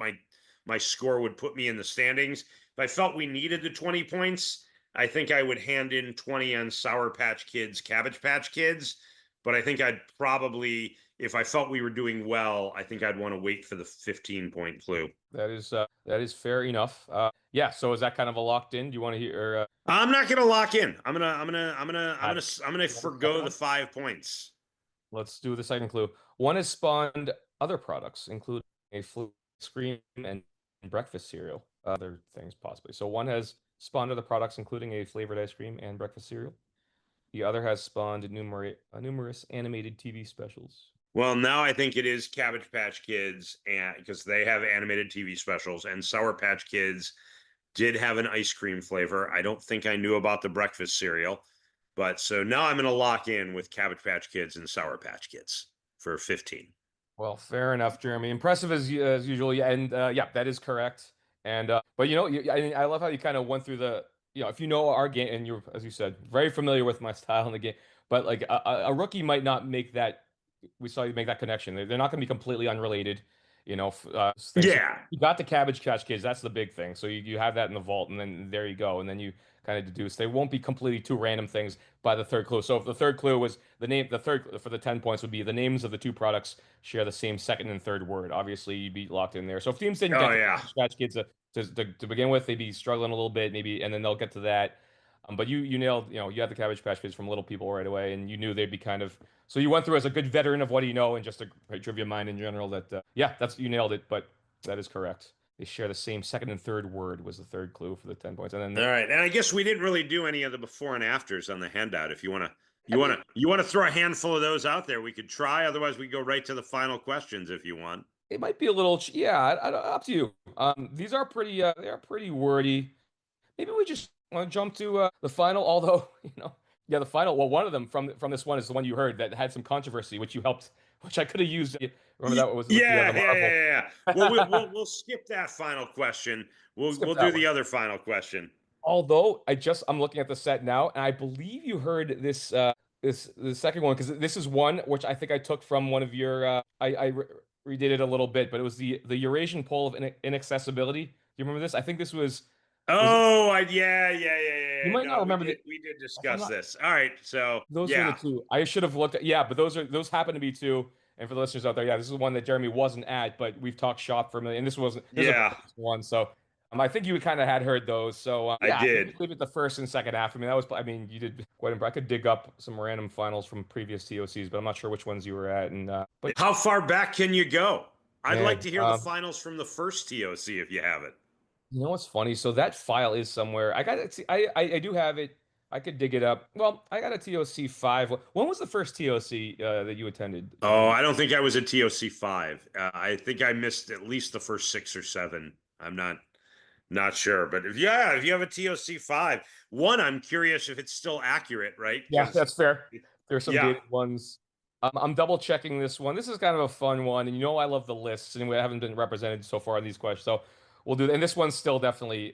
my score would put me in the standings. If I felt we needed the 20 points, I think I would hand in 20 on Sour Patch Kids, Cabbage Patch Kids. But I think I'd probably, if I felt we were doing well, I think I'd want to wait for the 15-point clue. That is fair enough. Yeah. So is that kind of a locked in? Do you want to hear? I'm not gonna lock in. I'm gonna forgo Second the one? 5 points. Let's do the second clue. One has spawned other products, including a flu scream and breakfast cereal. Other things possibly. So one has spawned other products, including a flavored ice cream and breakfast cereal. The other has spawned numerous animated TV specials. Well, now I think it is Cabbage Patch Kids, and because they have animated TV specials, and Sour Patch Kids did have an ice cream flavor. I don't think I knew about the breakfast cereal, but so now I'm going to lock in with Cabbage Patch Kids and Sour Patch Kids for 15. Well, fair enough, Jeremy. Impressive as usual. Yeah, and yeah, that is correct. And but I love how you kind of went through the, if you know our game, and you're, as you said, very familiar with my style in the game. But like a rookie might not make that. We saw you make that connection. They're not going to be completely unrelated, things. So Yeah. you got the Cabbage Patch Kids. That's the big thing. So you have that in the vault, and then there you go. And then you kind of deduce. They won't be completely two random things by the third clue. So if the third clue was the name, the third for the 10 points would be the names of the two products share the same second and third word. Obviously, you'd be locked in there. So if teams didn't Oh get the yeah. Scratch Kids to begin with, they'd be struggling a little bit, maybe, and then they'll get to that. But you nailed, you had the Cabbage Patch Kids from Little People right away, and you knew they'd be kind of. So you went through as a good veteran of what do you know, and just a great trivia mind in general. That yeah, that's you nailed it. But that is correct. They share the same second and third word was the third clue for the 10 points, and All then right. And I guess we didn't really do any of the before and afters on the handout. If you want to, I mean, you want to throw a handful of those out there, we could try. Otherwise, we go right to the final questions if you want. it might be a little, yeah, up to you. These are pretty, they are pretty wordy. Maybe we just want to jump to the final, although, yeah, the final, well, one of them from this one is the one you heard that had some controversy, which you helped, which I could have used. Remember that was with the Yeah, yeah, Marvel. yeah, yeah. Well, we'll skip that final question. Skip We'll that do one. the other final question. Although I'm looking at the set now, and I believe you heard this the second one because this is one which I think I took from one of your redid it a little bit, but it was the Eurasian pole of inaccessibility. Do you remember this? I think this was Oh, yeah, yeah, yeah, you yeah. might not No, remember we did if I'm discuss not this. All right, so those were the yeah, two. I should have looked at, yeah, but those happen to be two. And for the listeners out there, yeah, this is one that Jeremy wasn't at, but we've talked shop for a million. And this is a yeah, bonus one. So I think you kind of had heard those. So I yeah, we'll did. just leave it the first and second half. I mean, you did quite I could dig up some random finals from previous TOCs, but I'm not sure which ones you were at. And but How far back can you go? I'd like man, to hear the finals from the first TOC if you have it. you know what's funny? So that file is somewhere. I got it. I do have it. I could dig it up. Well, I got a TOC 5. When was the first TOC that you attended, Oh, Jeremy? I don't think I was a TOC 5. I think I missed at least the first 6 or 7. I'm not sure, but if you have a TOC 5, one, I'm curious if it's still accurate, right? Yeah, Because that's fair. There's some yeah, dated ones. I'm double checking this one. This is kind of a fun one, and I love the lists, and we haven't been represented so far in these questions, so we'll do. And this one still definitely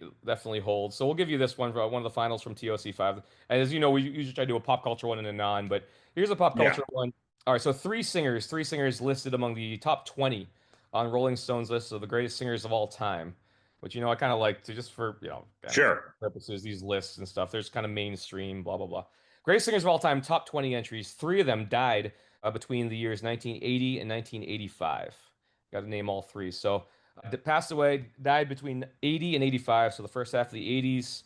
holds. So we'll give you this one for one of the finals from TOC 5. And as you know, we usually try to do a pop culture one and a non, but here's a pop yeah, culture one. All right, so three singers listed among the top 20 on Rolling Stone's list of the greatest singers of all time. Which I kind of like to just for kind of for sure. purposes, these lists and stuff. There's kind of mainstream, blah blah blah. Greatest singers of all time, top 20 entries. Three of them died between the years 1980 and 1985. Got to name all three. So, passed away, died between 80 and 85. So, the first half of the 80s,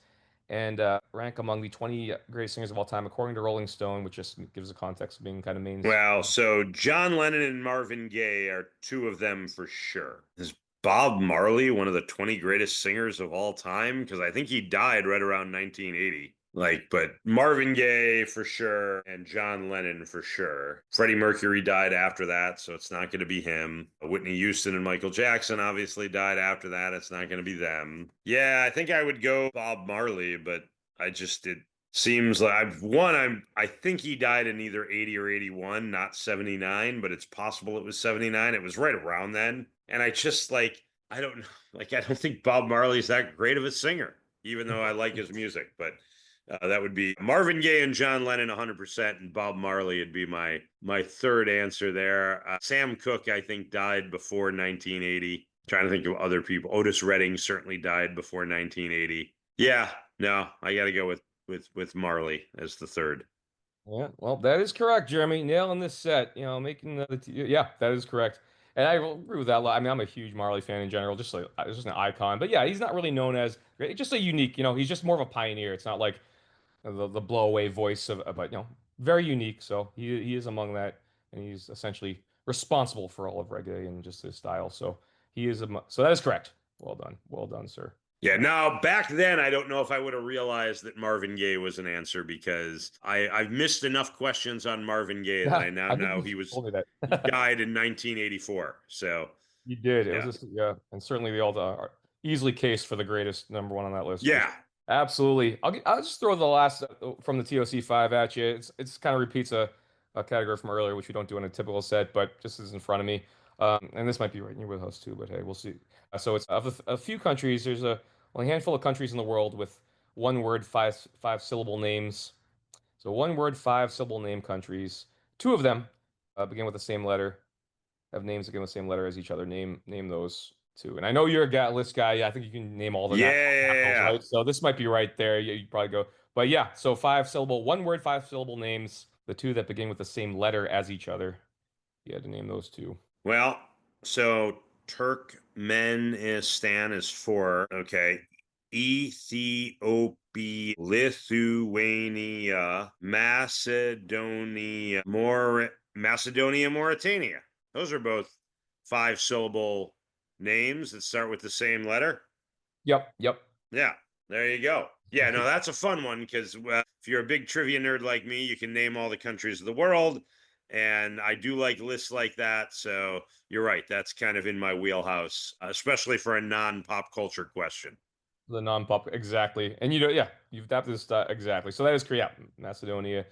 and rank among the 20 greatest singers of all time, according to Rolling Stone, which just gives a context of being kind of mainstream. Well, so John Lennon and Marvin Gaye are two of them for sure. Is Bob Marley one of the 20 greatest singers of all time? Because I think he died right around 1980. Like, but Marvin Gaye for sure, and John Lennon for sure. Freddie Mercury died after that, so it's not going to be him. Whitney Houston and Michael Jackson obviously died after that. It's not going to be them. Yeah, I think I would go Bob Marley, but it seems like I think he died in either 80 or 81, not 79, but it's possible it was 79. It was right around then. And I just I don't know, I don't think Bob Marley's that great of a singer, even though I like his music, but that would be Marvin Gaye and John Lennon 100%, and Bob Marley would be my third answer there. Sam Cooke, I think, died before 1980. Trying to think of other people. Otis Redding certainly died before 1980. Yeah, no, I got to go with Marley as the third. Yeah, well, that is correct, Jeremy. Nailing this set, making yeah, that is correct. And I will agree with that a lot. I mean, I'm a huge Marley fan in general, just like just an icon. But yeah, he's not really known as just a unique. He's just more of a pioneer. It's not like the blow away voice but very unique. So he is among that, and he's essentially responsible for all of reggae and just his style. So he is so that is correct. Well done, sir. Yeah, now back then, I don't know if I would have realized that Marvin Gaye was an answer because I've missed enough questions on Marvin Gaye that Yeah, I now I think know you he was told me he that. died in 1984. So You did. It was yeah, just yeah, and certainly the all the easily case for the greatest number one on that list for sure. yeah, Absolutely. I'll just throw the last from the TOC five at you. It's kind of repeats a category from earlier, which we don't do in a typical set, but just is in front of me. And this might be right in your wheelhouse too, but hey, we'll see. So it's of a few countries. There's only a handful of countries in the world with one word five syllable names. So one word five syllable name countries. Two of them begin with the same letter, have names that begin with the same letter as each other. Name those two. And I know you're a list guy. Yeah, I think you can name all the capitals, yeah. right? So this might be right there. You probably go. But yeah, so five syllable, one word, five syllable names. The two that begin with the same letter as each other. You had to name those two. Well, so Turkmenistan is four. Okay. Ethiopia, Lithuania, Macedonia, Mauritania. Those are both five syllable names that start with the same letter. Yep, yep. Yeah, there you go. Yeah, no, that's a fun one because if you're a big trivia nerd like me, you can name all the countries of the world. And I do like lists like that. So you're right. That's kind of in my wheelhouse, especially for a non pop culture question. The non-pop, exactly. And you know, yeah, you've adapted this exactly. So that is correct. Yeah, Macedonia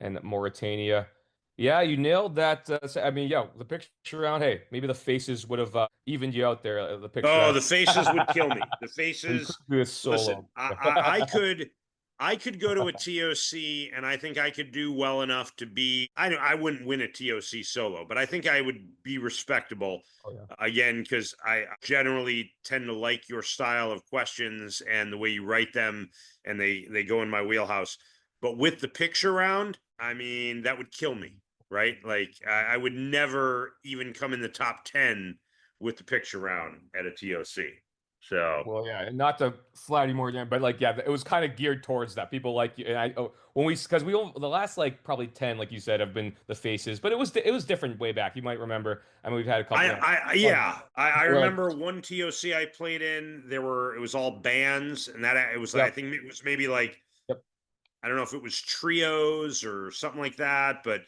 and Mauritania. Yeah, you nailed that. I mean, yeah, the picture round. Hey, maybe the faces would have evened you out there. The picture Oh, round. the faces would kill me. The But you could faces. do this Listen, solo. I could go to a TOC and I think I could do well enough to be I wouldn't win a TOC solo, but I think I would be respectable Oh yeah. again because I generally tend to like your style of questions and the way you write them and they go in my wheelhouse. But with the picture round, I mean, that would kill me, right? Like I would never even come in the top 10 with the picture round at a TOC. So Well, yeah, and not to flatter you more, Dan, but like, yeah, it was kind of geared towards that. People like you, and I when we because we all the last like probably 10, like you said, have been the faces, but it was different way back. You might remember. I mean, we've had a couple. I We're like, remember one TOC I played in. It was all bands, and that it was I yep, think it was maybe like yep. I don't know if it was trios or something like that, but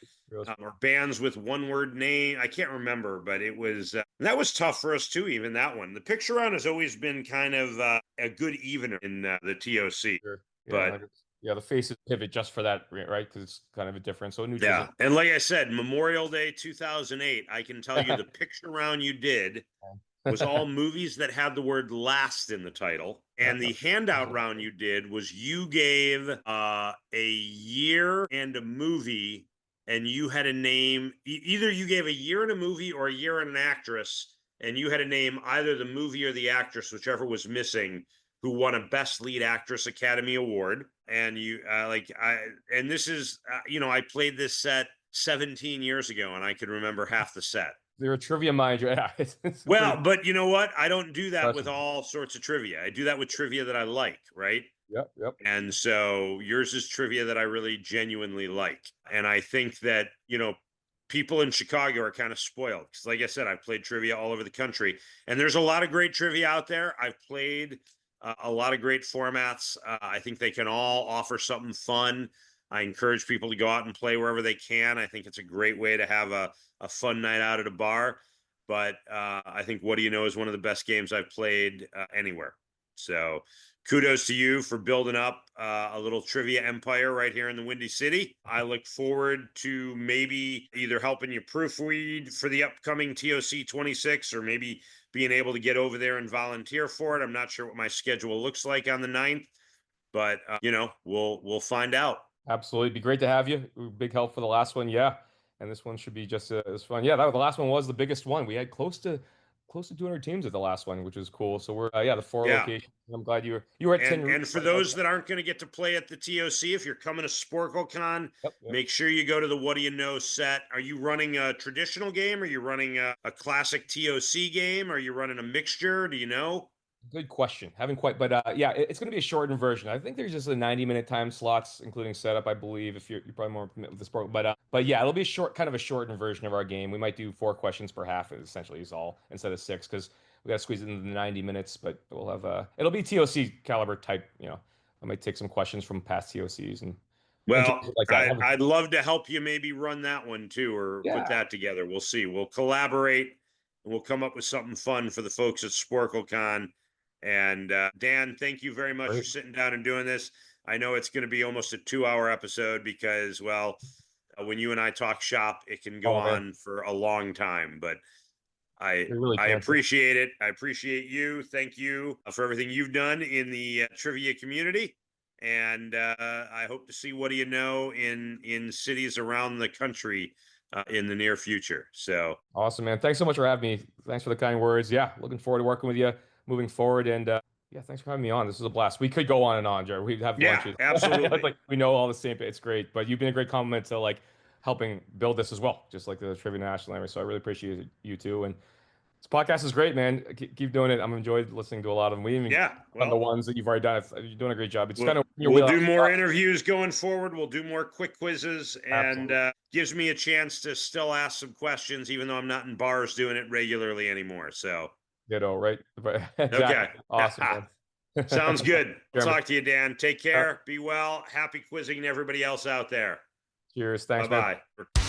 or bands with one word name. I can't remember, but it was that was tough for us too. Even that one, the picture round has always been kind of a good evener in the TOC, Sure. Yeah, but like yeah, the faces pivot just for that, right? Because it's kind of a difference. So it neutrals yeah. And like I said, Memorial Day 2008, I can tell you the it. picture round you did was all movies that had the word last in the title. And the handout round you did was you gave a year and a movie, and you had a name. Either you gave a year and a movie or a year and an actress, and you had to name either the movie or the actress, whichever was missing, who won a Best Lead Actress Academy Award. And you and this is, I played this set 17 years ago, and I could remember half the set. You're a trivia mind. Yeah, it's pretty Well, but you know what? I don't do that with impressive. all sorts of trivia. I do that with trivia that I like, right? Yep, yep. And so yours is trivia that I really genuinely like. And I think that, people in Chicago are kind of spoiled because, like I said, I've played trivia all over the country, and there's a lot of great trivia out there. I've played a lot of great formats. I think they can all offer something fun. I encourage people to go out and play wherever they can. I think it's a great way to have a fun night out at a bar. But I think What Do You Know is one of the best games I've played anywhere. So kudos to you for building up a little trivia empire right here in the Windy City. I look forward to maybe either helping you proofread for the upcoming TOC 26 or maybe being able to get over there and volunteer for it. I'm not sure what my schedule looks like on the 9th, but we'll find out. Absolutely. It'd be great to have you. Big help for the last one. Yeah. And this one should be just as fun. Yeah, the last one was the biggest one. We had close to 200 teams at the last one, which was cool. So we're yeah, the four Yeah. locations. I'm glad you were at And 10 and for those that aren't going to get to play at the TOC, if you're coming to SporkleCon, Yep, yep. make sure you go to the What Do You Know set. Are you running a traditional game? Are you running a classic TOC game? Are you running a mixture? Do you know? Good question. Haven't quite, but yeah, it's going to be a shortened version. I think there's just a 90-minute time slots, including setup, I believe, if you're probably more familiar with the sport. But yeah, it'll be kind of a shortened version of our game. We might do 4 questions per half, essentially, is all instead of 6, because we got to squeeze it into the 90 minutes, but we'll have it'll be TOC caliber type. I might take some questions from past TOCs and Well, things like that. I'd love to help you maybe run that one too, or put that together. We'll see. We'll collaborate and we'll come up with something fun for the folks at SporkleCon. And Dan, thank you very much for sitting down and doing this. I know it's going to be almost a 2-hour episode because, well, when you and I talk shop, it can go on for a long time, but I appreciate it. I appreciate you. Thank you for everything you've done in the trivia community. And I hope to see what do you know in cities around the country in the near future. So awesome, man. Thanks so much for having me. Thanks for the kind words. Yeah, looking forward to working with you moving forward. And yeah, thanks for having me on. This was a blast. We could go on and on, Jared. We'd have lunches. Absolutely. Like we know all the same. It's great, but you've been a great compliment to like helping build this as well, just like the Trivia National. So I really appreciate you too. And this podcast is great, man. Keep doing it. I'm enjoyed listening to a lot of them. We even on the ones that you've already done. You're doing a great job. It's kind of we'll do more interviews going forward. We'll do more quick quizzes, and gives me a chance to still ask some questions, even though I'm not in bars doing it regularly anymore. So right? Exactly. Okay, awesome. Sounds good. I'll talk to you, Dan. Take care. Be well. Happy quizzing to everybody else out there. Cheers. Thanks, Bye-bye.